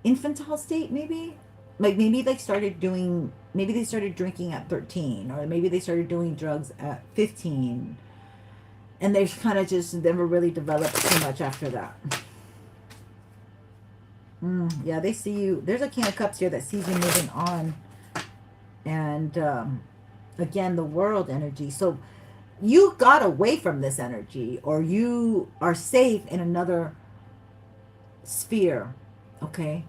infantile state, maybe. Like maybe they started drinking at 13, or maybe they started doing drugs at 15, and they've kind of just never really developed too much after that. Yeah, they see you. There's a King of Cups here that sees you moving on. And again, the world energy. So you got away from this energy, or you are safe in another sphere. Okay,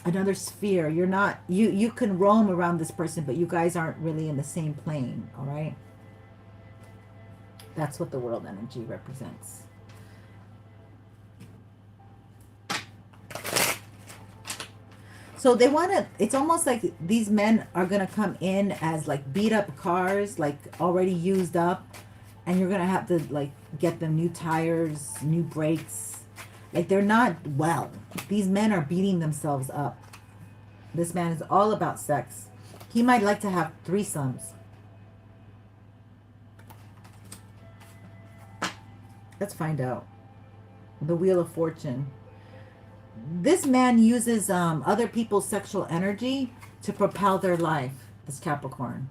another sphere. You're not, you can roam around this person, but you guys aren't really in the same plane. All right, that's what the world energy represents. So they want to, it's almost like these men are going to come in as like beat up cars, like already used up, and you're going to have to like get them new tires, new brakes. Like they're not well. These men are beating themselves up. This man is all about sex. He might like to have threesomes. Let's find out. The Wheel of Fortune. This man uses other people's sexual energy to propel their life. This Capricorn.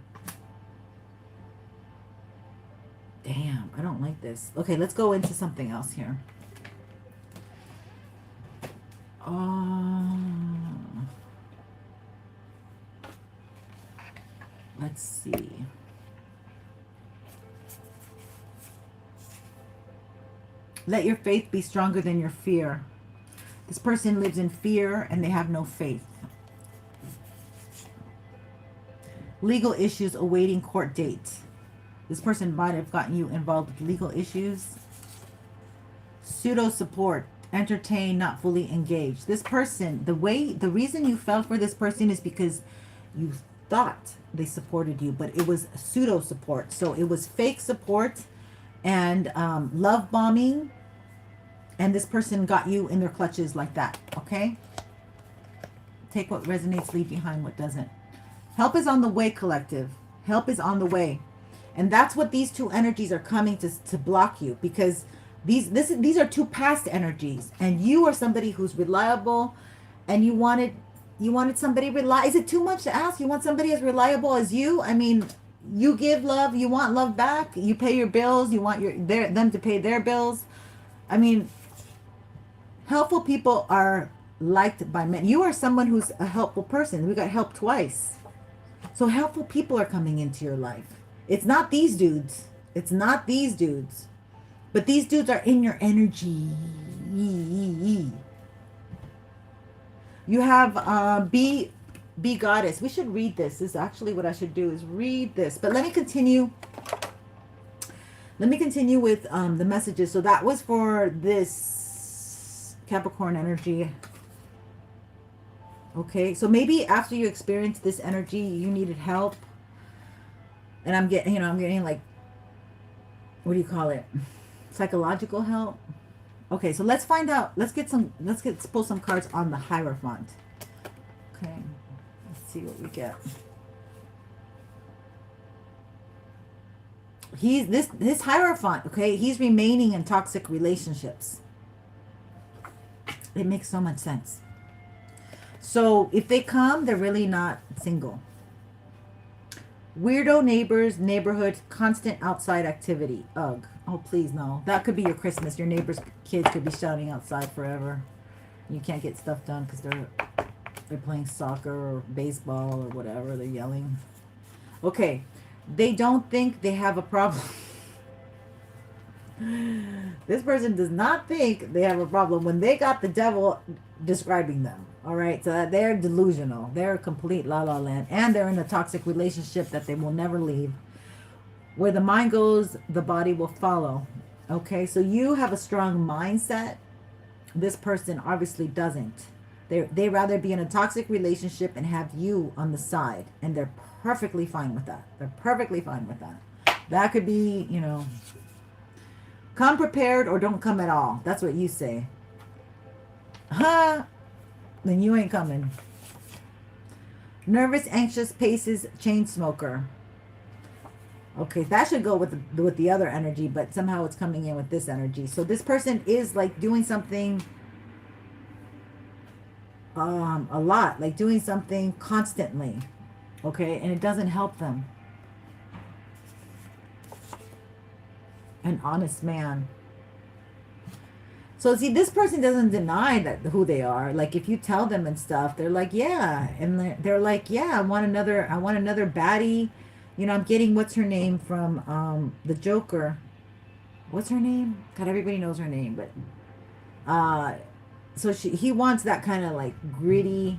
Damn, I don't like this. Okay, let's go into something else here. Let's see. Let your faith be stronger than your fear. This person lives in fear and they have no faith. Legal issues awaiting court date. This person might have gotten you involved with legal issues. Pseudo support. Entertain, not fully engaged. This person, the reason you fell for this person is because you thought they supported you, but it was pseudo support. So it was fake support and love bombing. And this person got you in their clutches like that, okay? Take what resonates, leave behind what doesn't. Help is on the way, collective. Help is on the way. And that's what these two energies are coming to block you, because these are two past energies. And you are somebody who's reliable, and you wanted somebody reliable. Is it too much to ask? You want somebody as reliable as you? I mean, you give love, you want love back, you pay your bills, you want them to pay their bills. I mean, helpful people are liked by men. You are someone who's a helpful person. We got help twice. So helpful people are coming into your life. It's not these dudes. It's not these dudes. But these dudes are in your energy. You have be goddess. We should read this. This is actually what I should do, is read this. But let me continue. Let me continue with the messages. So that was for this Capricorn energy. Okay, so maybe after you experienced this energy, you needed help. And I'm getting like, what do you call it? Psychological help. Okay, so let's find out. Let's pull some cards on the Hierophant. Okay, let's see what we get. This Hierophant, okay, he's remaining in toxic relationships. It makes so much sense. So if they come, they're really not single. Weirdo neighbors, neighborhood, constant outside activity. Ugh. Oh, please, no. That could be your Christmas. Your neighbor's kids could be shouting outside forever. You can't get stuff done because they're playing soccer or baseball or whatever. They're yelling. Okay. They don't think they have a problem. This person does not think they have a problem when they got the devil describing them. All right, so they're delusional. They're a complete la-la land. And they're in a toxic relationship that they will never leave. Where the mind goes, the body will follow. Okay, so you have a strong mindset. This person obviously doesn't. They rather be in a toxic relationship and have you on the side. And they're perfectly fine with that. They're perfectly fine with that. That could be, you know, come prepared or don't come at all. That's what you say. Huh? Then you ain't coming. Nervous, anxious, paces, chain smoker. Okay, that should go with the other energy, but somehow it's coming in with this energy. So this person is like doing something a lot, like doing something constantly. Okay, and it doesn't help them. An honest man. So see, this person doesn't deny that who they are. Like if you tell them and stuff, they're like, yeah, and they're like, yeah, I want another baddie. You know, I'm getting what's her name from the Joker. What's her name? God, everybody knows her name, but so he wants that kind of like gritty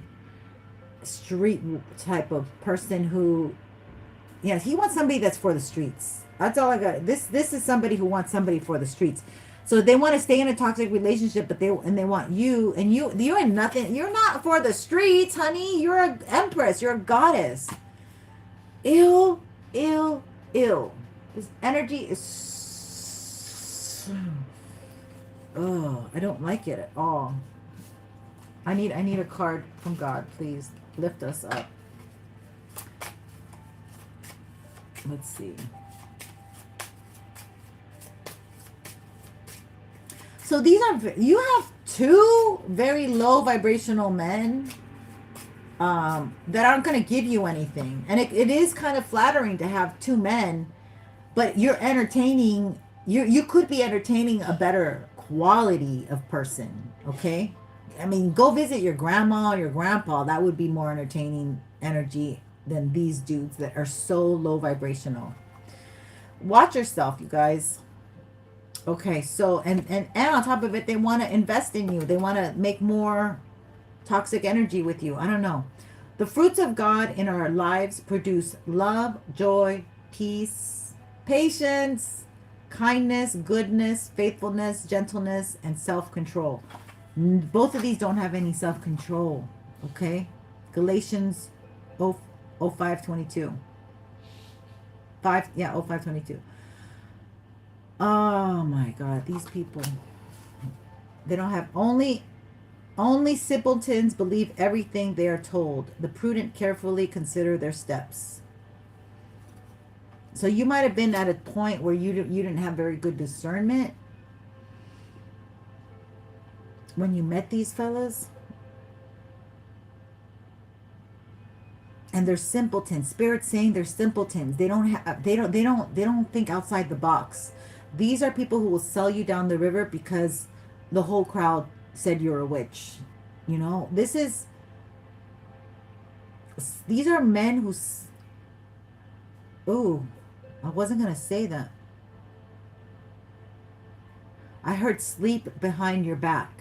street type of person who, yes, he wants somebody that's for the streets. That's all I got. This is somebody who wants somebody for the streets. So they want to stay in a toxic relationship, but they want you, and you're nothing. You're not for the streets, honey. You're an empress. You're a goddess. Ill. This energy is. Oh, I don't like it at all. I need a card from God, please. Lift us up. Let's see. So you have two very low vibrational men that aren't going to give you anything. And it is kind of flattering to have two men, but you're entertaining, you could be entertaining a better quality of person, okay? I mean, go visit your grandma or your grandpa. That would be more entertaining energy than these dudes that are so low vibrational. Watch yourself, you guys. Okay, so and on top of it, they want to invest in you. They want to make more toxic energy with you. I don't know. The fruits of God in our lives produce love, joy, peace, patience, kindness, goodness, faithfulness, gentleness, and self-control. Both of these don't have any self-control. Okay, Galatians 5:22. 5:22. Oh my God, these people, they don't have only simpletons believe everything they are told. The prudent carefully consider their steps. So you might have been at a point where you didn't have very good discernment when you met these fellas. And they're simpletons. Spirit's saying they're simpletons. They don't think outside the box. These are people who will sell you down the river because the whole crowd said you're a witch. You know, these are men who, ooh, I wasn't going to say that. I heard sleep behind your back.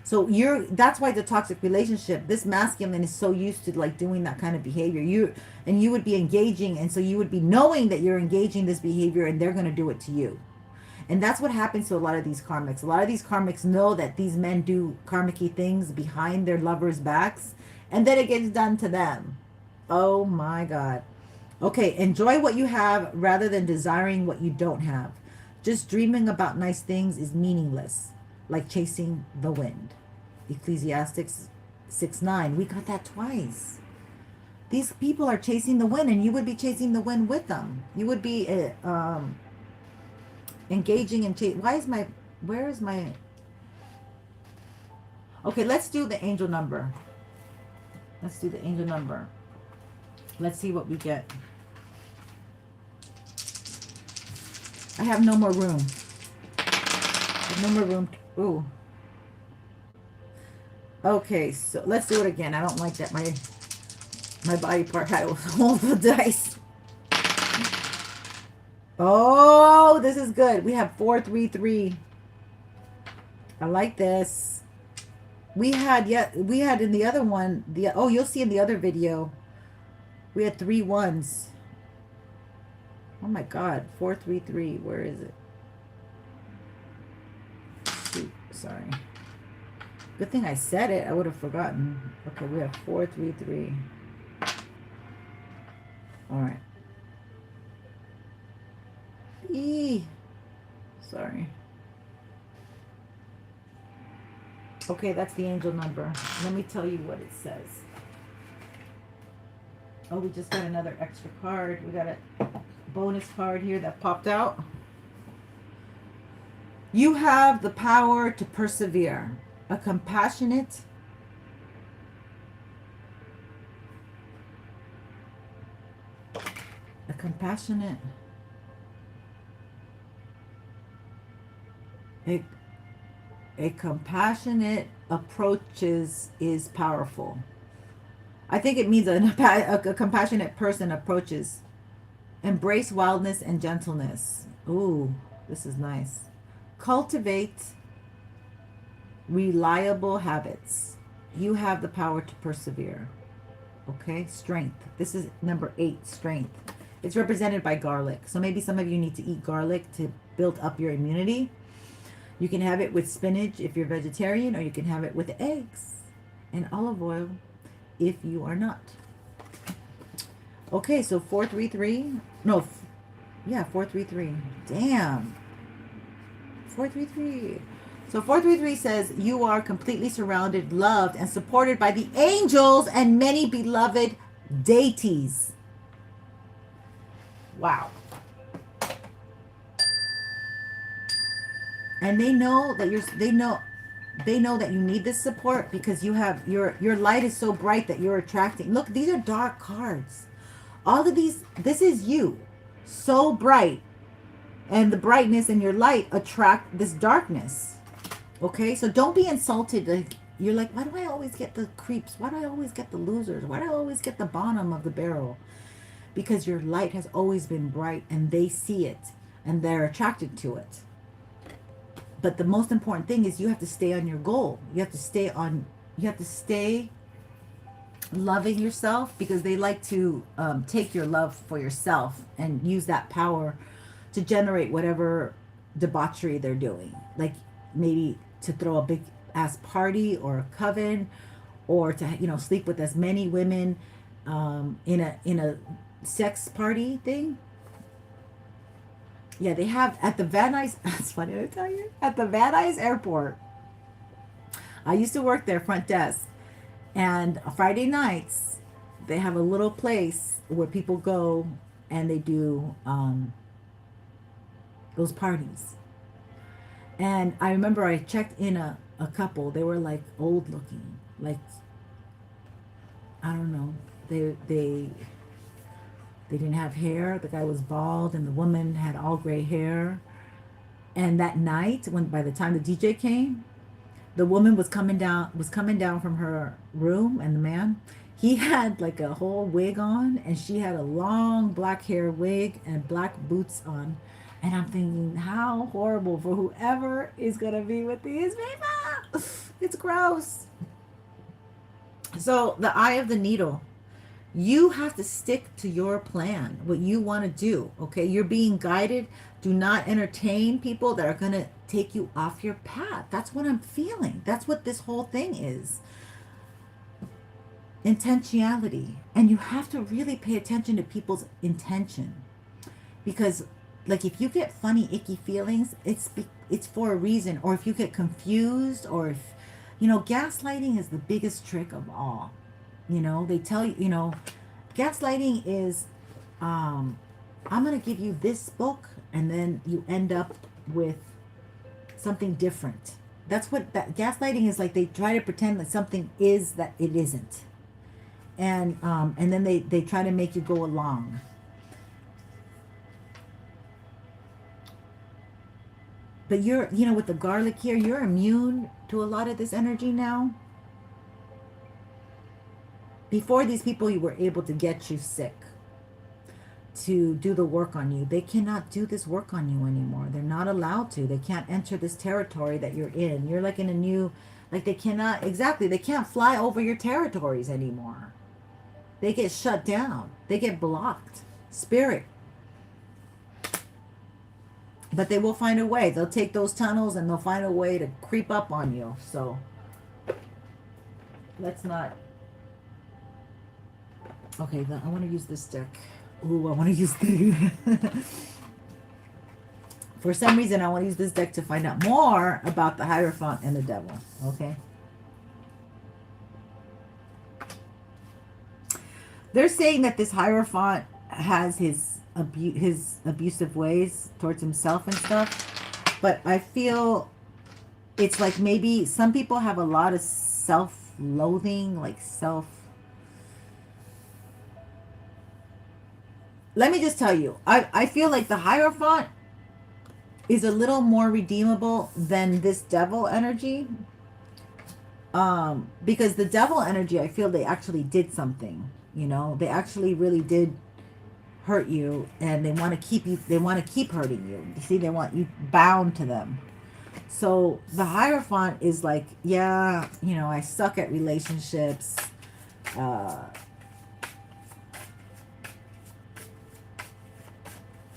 So that's why the toxic relationship, this masculine is so used to like doing that kind of behavior. You would be engaging, and so you would be knowing that you're engaging this behavior, and they're going to do it to you. And that's what happens to a lot of these karmics. A lot of these karmics know that these men do karmic-y things behind their lovers' backs, and then it gets done to them. Oh my God. Okay, enjoy what you have rather than desiring what you don't have. Just dreaming about nice things is meaningless, like chasing the wind. Ecclesiastes 6:9. We got that twice. These people are chasing the wind, and you would be chasing the wind with them. You would be engaging in chase. Where is my? Okay, let's do the angel number. Let's do the angel number. Let's see what we get. I have no more room. No more room. Ooh. Okay, so let's do it again. I don't like that my body part had to hold the dice. Oh, this is good. We have 433. I like this. We had in the other one, you'll see in the other video, we had 3 1s. Oh my God, 433. Where is it? Shoot, sorry. Good thing I said it. I would have forgotten. Okay, we have 433. All right. Sorry. Okay, that's the angel number. Let me tell you what it says. Oh, we just got another extra card. We got a bonus card here that popped out. You have the power to persevere. A compassionate a compassionate a, a compassionate approach is powerful. I think it means a compassionate person approaches. Embrace wildness and gentleness. Ooh, this is nice. Cultivate reliable habits. You have the power to persevere. Okay, strength. This is number 8, strength. It's represented by garlic. So maybe some of you need to eat garlic to build up your immunity. You can have it with spinach if you're vegetarian, or you can have it with eggs and olive oil if you are not. Okay, so 433. No, yeah, 433. Damn. 433. So 433 says, you are completely surrounded, loved, and supported by the angels and many beloved deities. Wow. And they know that they know that you need this support, because you have your light is so bright that you're attracting. Look, these are dark cards. All of these, this is you, so bright, and the brightness in your light attract this darkness. Okay, so don't be insulted. Like, you're like, why do I always get the creeps? Why do I always get the losers? Why do I always get the bottom of the barrel? Because your light has always been bright, and they see it, and they're attracted to it. But the most important thing is you have to stay on your goal. You have to stay loving yourself, because they like to take your love for yourself and use that power to generate whatever debauchery they're doing. Like maybe to throw a big ass party or a coven, or to sleep with as many women in a sex party thing. Yeah, they have at the Van Nuys. That's funny to tell you. At the Van Nuys airport, I used to work there front desk, and Friday nights they have a little place where people go and they do those parties. And I remember I checked in a couple. They were like old looking, like I don't know. They didn't have hair. The guy was bald, and the woman had all gray hair. And that night, by the time the DJ came, the woman was coming down from her room, and the man, he had like a whole wig on, and she had a long black hair wig and black boots on. And I'm thinking, how horrible for whoever is gonna be with these people. It's gross. So the eye of the needle. You have to stick to your plan, what you want to do, okay? You're being guided. Do not entertain people that are going to take you off your path. That's what I'm feeling. That's what this whole thing is. Intentionality. And you have to really pay attention to people's intention. Because, like, if you get funny, icky feelings, it's for a reason. Or if you get confused, or if, gaslighting is the biggest trick of all. They tell you, gaslighting is, I'm going to give you this book, and then you end up with something different. That's what that gaslighting is like. They try to pretend that something is that it isn't. And then they try to make you go along. But you're, with the garlic here, you're immune to a lot of this energy now. Before these people, you were able to get you sick, to do the work on you. They cannot do this work on you anymore. They're not allowed to. They can't enter this territory that you're in. You're like in a new, like they can't fly over your territories anymore. They get shut down. They get blocked. Spirit. But they will find a way. They'll take those tunnels and they'll find a way to creep up on you. So let's not. Okay, I want to use this deck. Ooh, I want to use the... For some reason, I want to use this deck to find out more about the Hierophant and the Devil. Okay. They're saying that this Hierophant has his abusive ways towards himself and stuff. But I feel it's like maybe some people have a lot of self-loathing, like self... Let me just tell you, I feel like the Hierophant is a little more redeemable than this devil energy. Because the devil energy, I feel they actually did something. You know, they actually really did hurt you, and they want to keep you, they want to keep hurting you. You see, they want you bound to them. So the Hierophant is like, yeah, you know, I suck at relationships.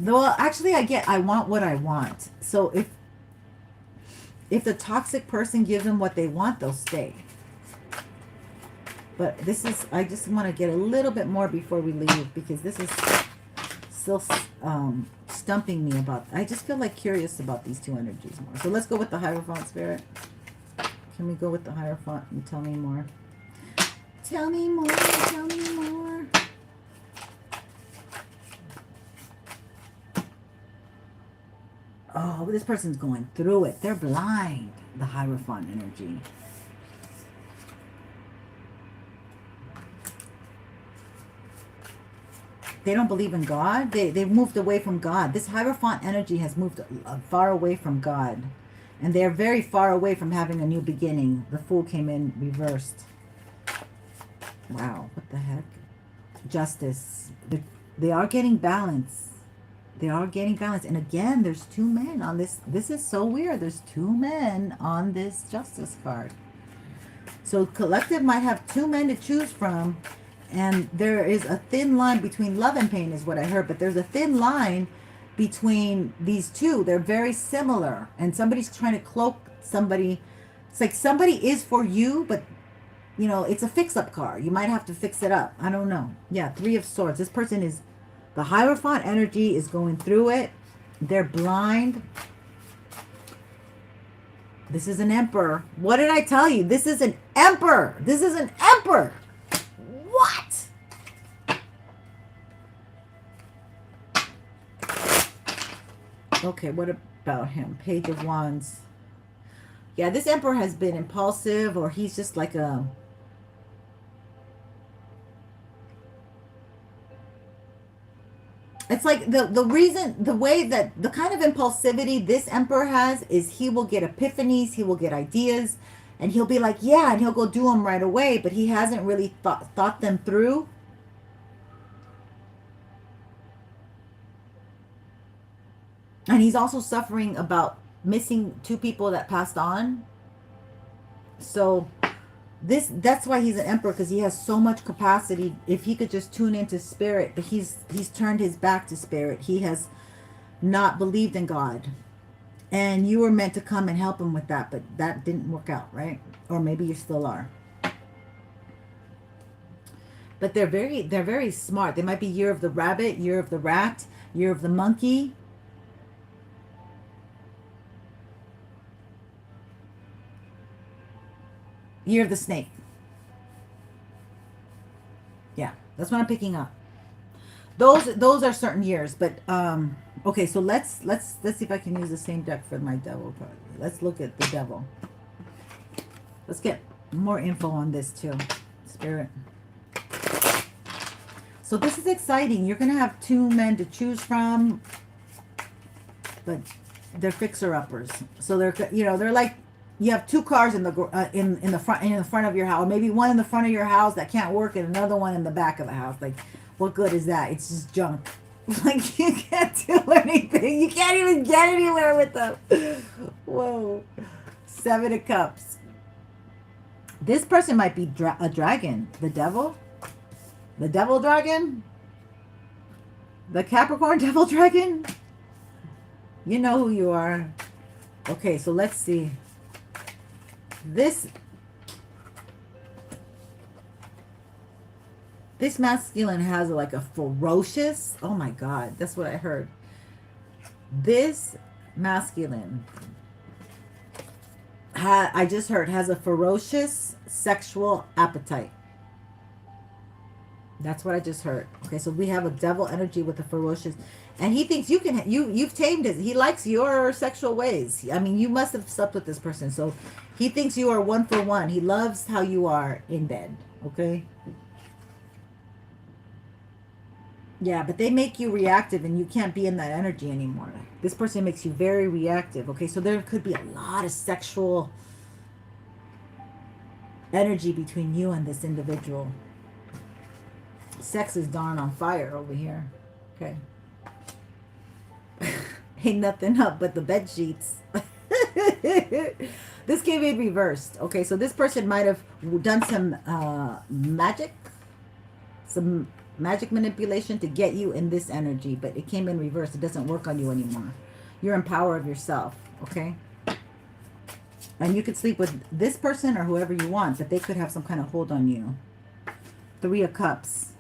Well, actually, I want what I want. So if the toxic person gives them what they want, they'll stay. But this is, I just want to get a little bit more before we leave, because this is still stumping me about, I just feel like curious about these two energies more. So let's go with the Hierophant, Spirit. Can we go with the Hierophant and tell me more? Tell me more, tell me more. Oh, this person's going through it. They're blind. The Hierophant energy. They don't believe in God. They've moved away from God. This Hierophant energy has moved far away from God. And they're very far away from having a new beginning. The Fool came in reversed. Wow, what the heck? Justice. They are getting balance. They are getting balance. And again, there's two men on this. This is so weird. There's two men on this Justice card. So collective might have two men to choose from. And there is a thin line between love and pain is what I heard. But there's a thin line between these two. They're very similar. And somebody's trying to cloak somebody. It's like somebody is for you, but, you know, it's a fix-up card. You might have to fix it up. I don't know. Yeah, Three of Swords. This person is... The Hierophant energy is going through it. They're blind. This is an Emperor. What did I tell you? This is an Emperor. This is an Emperor. What? Okay, what about him? Page of Wands. Yeah, this Emperor has been impulsive, or he's just like a... It's like the reason, the way that, the kind of impulsivity this Emperor has is he will get epiphanies, he will get ideas, and he'll be like, yeah, and he'll go do them right away, but he hasn't really thought them through. And he's also suffering about missing two people that passed on. So that's why he's an Emperor, because he has so much capacity. If he could just tune into spirit, but he's turned his back to spirit. He has not believed in God. And you were meant to come and help him with that, but that didn't work out, right? Or maybe you still are. But they're very smart. They might be Year of the Rabbit, Year of the Rat, Year of the Monkey. Year of the Snake. Yeah, that's what I'm picking up. Those are certain years, but okay, so let's see if I can use the same deck for my Devil card. Let's look at the Devil. Let's get more info on this too, Spirit. So this is exciting. You're gonna have two men to choose from, but they're fixer-uppers. So they're like, you have two cars in the in the front of your house, maybe one in the front of your house that can't work, and another one in the back of the house. Like, what good is that? It's just junk. Like, you can't do anything. You can't even get anywhere with them. Whoa. Seven of Cups. This person might be a dragon. The Devil. The Devil Dragon. The Capricorn Devil Dragon. You know who you are. Okay, so let's see. This This masculine has like a ferocious, oh my God, that's what I heard. This masculine, I just heard, has a ferocious sexual appetite. That's what I just heard. Okay, so we have a devil energy with a ferocious, and he thinks you can, you've tamed it. He likes your sexual ways. I mean, you must have slept with this person, so he thinks you are one for one. He loves how you are in bed. Okay. Yeah, but they make you reactive, and you can't be in that energy anymore. This person makes you very reactive. Okay, so there could be a lot of sexual energy between you and this individual. Sex is darn on fire over here. Okay. Ain't nothing up but the bed sheets. This came in reversed. Okay, so this person might have done some magic. Some magic manipulation to get you in this energy, but it came in reverse. It doesn't work on you anymore. You're in power of yourself. Okay. And you could sleep with this person or whoever you want, but they could have some kind of hold on you. 3 of Cups.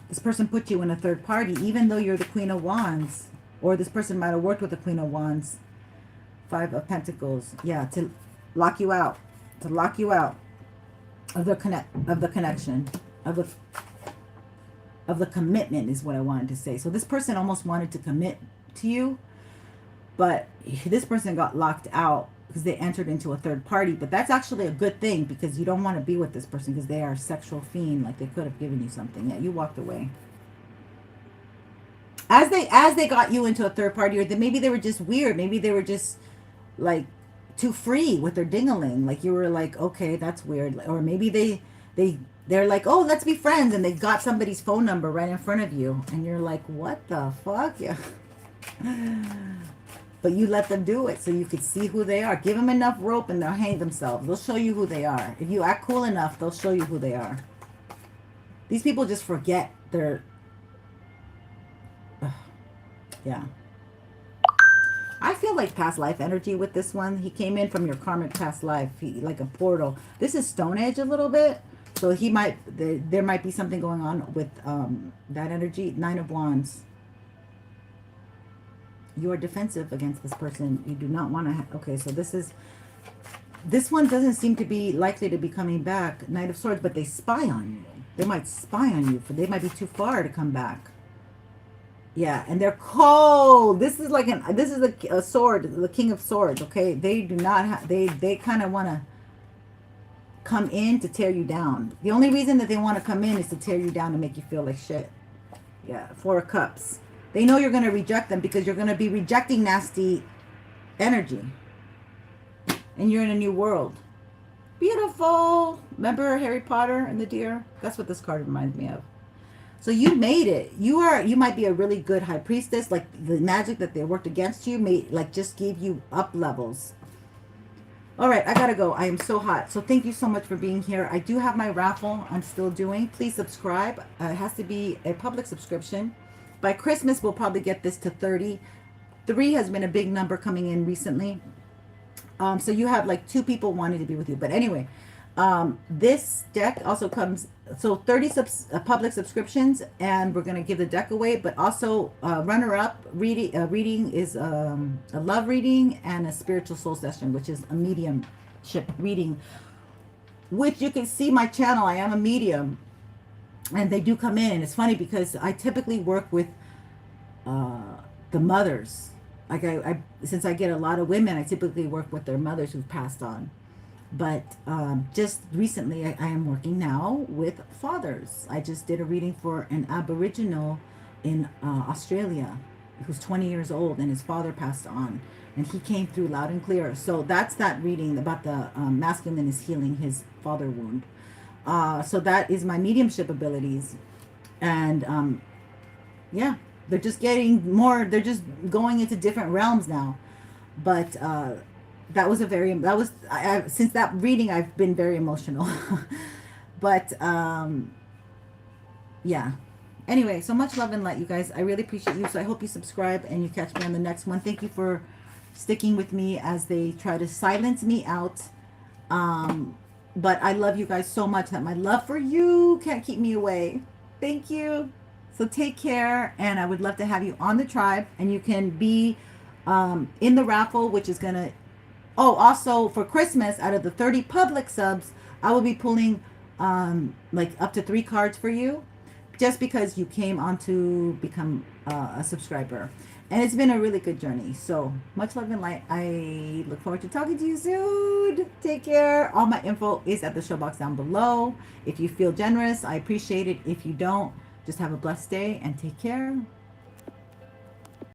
This person put you in a third party, even though you're the Queen of Wands. Or this person might have worked with the Queen of Wands. 5 of Pentacles. Yeah, to lock you out. To lock you out of the connection. Of the commitment is what I wanted to say. So this person almost wanted to commit to you, but this person got locked out because they entered into a third party. But that's actually a good thing, because you don't want to be with this person because they are a sexual fiend. Like, they could have given you something. Yeah, you walked away. As they got you into a third party, or maybe they were just weird. Maybe they were just like too free with their ding-a-ling. Like, you were like, okay, that's weird. Or maybe they're like, oh, let's be friends, and they got somebody's phone number right in front of you, and you're like, what the fuck? Yeah. But you let them do it so you could see who they are. Give them enough rope and they'll hang themselves. They'll show you who they are. If you act cool enough, they'll show you who they are. These people just forget their... yeah. I feel like past life energy with this one. He came in from your karmic past life. Like a portal. This is Stone Age a little bit. So he might... there might be something going on with that energy. 9 of Wands. You are defensive against this person. You do not want to... okay, so this one doesn't seem to be likely to be coming back. Knight of Swords, but they spy on you. They might spy on you. They might be too far to come back. Yeah, and they're cold. This is like a sword, the King of Swords, okay? They do not have... they kind of want to come in to tear you down. The only reason that they want to come in is to tear you down and make you feel like shit. Yeah, 4 of Cups. They know you're going to reject them because you're going to be rejecting nasty energy. And you're in a new world. Beautiful. Remember Harry Potter and the deer? That's what this card reminds me of. So you made it. You might be a really good high priestess. Like, the magic that they worked against you just gave you up levels. All right, I got to go. I am so hot. So thank you so much for being here. I do have my raffle I'm still doing. Please subscribe. It has to be a public subscription. By Christmas, we'll probably get this to 30. 3 has been a big number coming in recently. So you have like 2 people wanting to be with you. But anyway, this deck also comes... so 30 public subscriptions, and we're going to give the deck away. But also runner-up reading is a love reading and a spiritual soul session, which is a mediumship reading. Which you can see my channel. I am a medium. And they do come in, and it's funny because I typically work with the mothers. Like since I get a lot of women, I typically work with their mothers who've passed on. But just recently, I am working now with fathers. I just did a reading for an Aboriginal in Australia who's 20 years old, and his father passed on. And he came through loud and clear. So that's that reading about the masculine is healing his father wound. So that is my mediumship abilities. And yeah, they're just getting more, they're just going into different realms now. But that was since that reading, I've been very emotional. But yeah, anyway, so much love and light, you guys. I really appreciate you. So I hope you subscribe and you catch me on the next one. Thank you for sticking with me as they try to silence me out. But I love you guys so much that my love for you can't keep me away. Thank you. So take care, and I would love to have you on the tribe, and you can be in the raffle, which is gonna. Oh, also for Christmas, out of the 30 public subs, I will be pulling like up to 3 cards for you, just because you came on to become a subscriber. And it's been a really good journey. So much love and light. I look forward to talking to you soon. Take care. All my info is at the show box down below. If you feel generous, I appreciate it. If you don't, just have a blessed day and take care.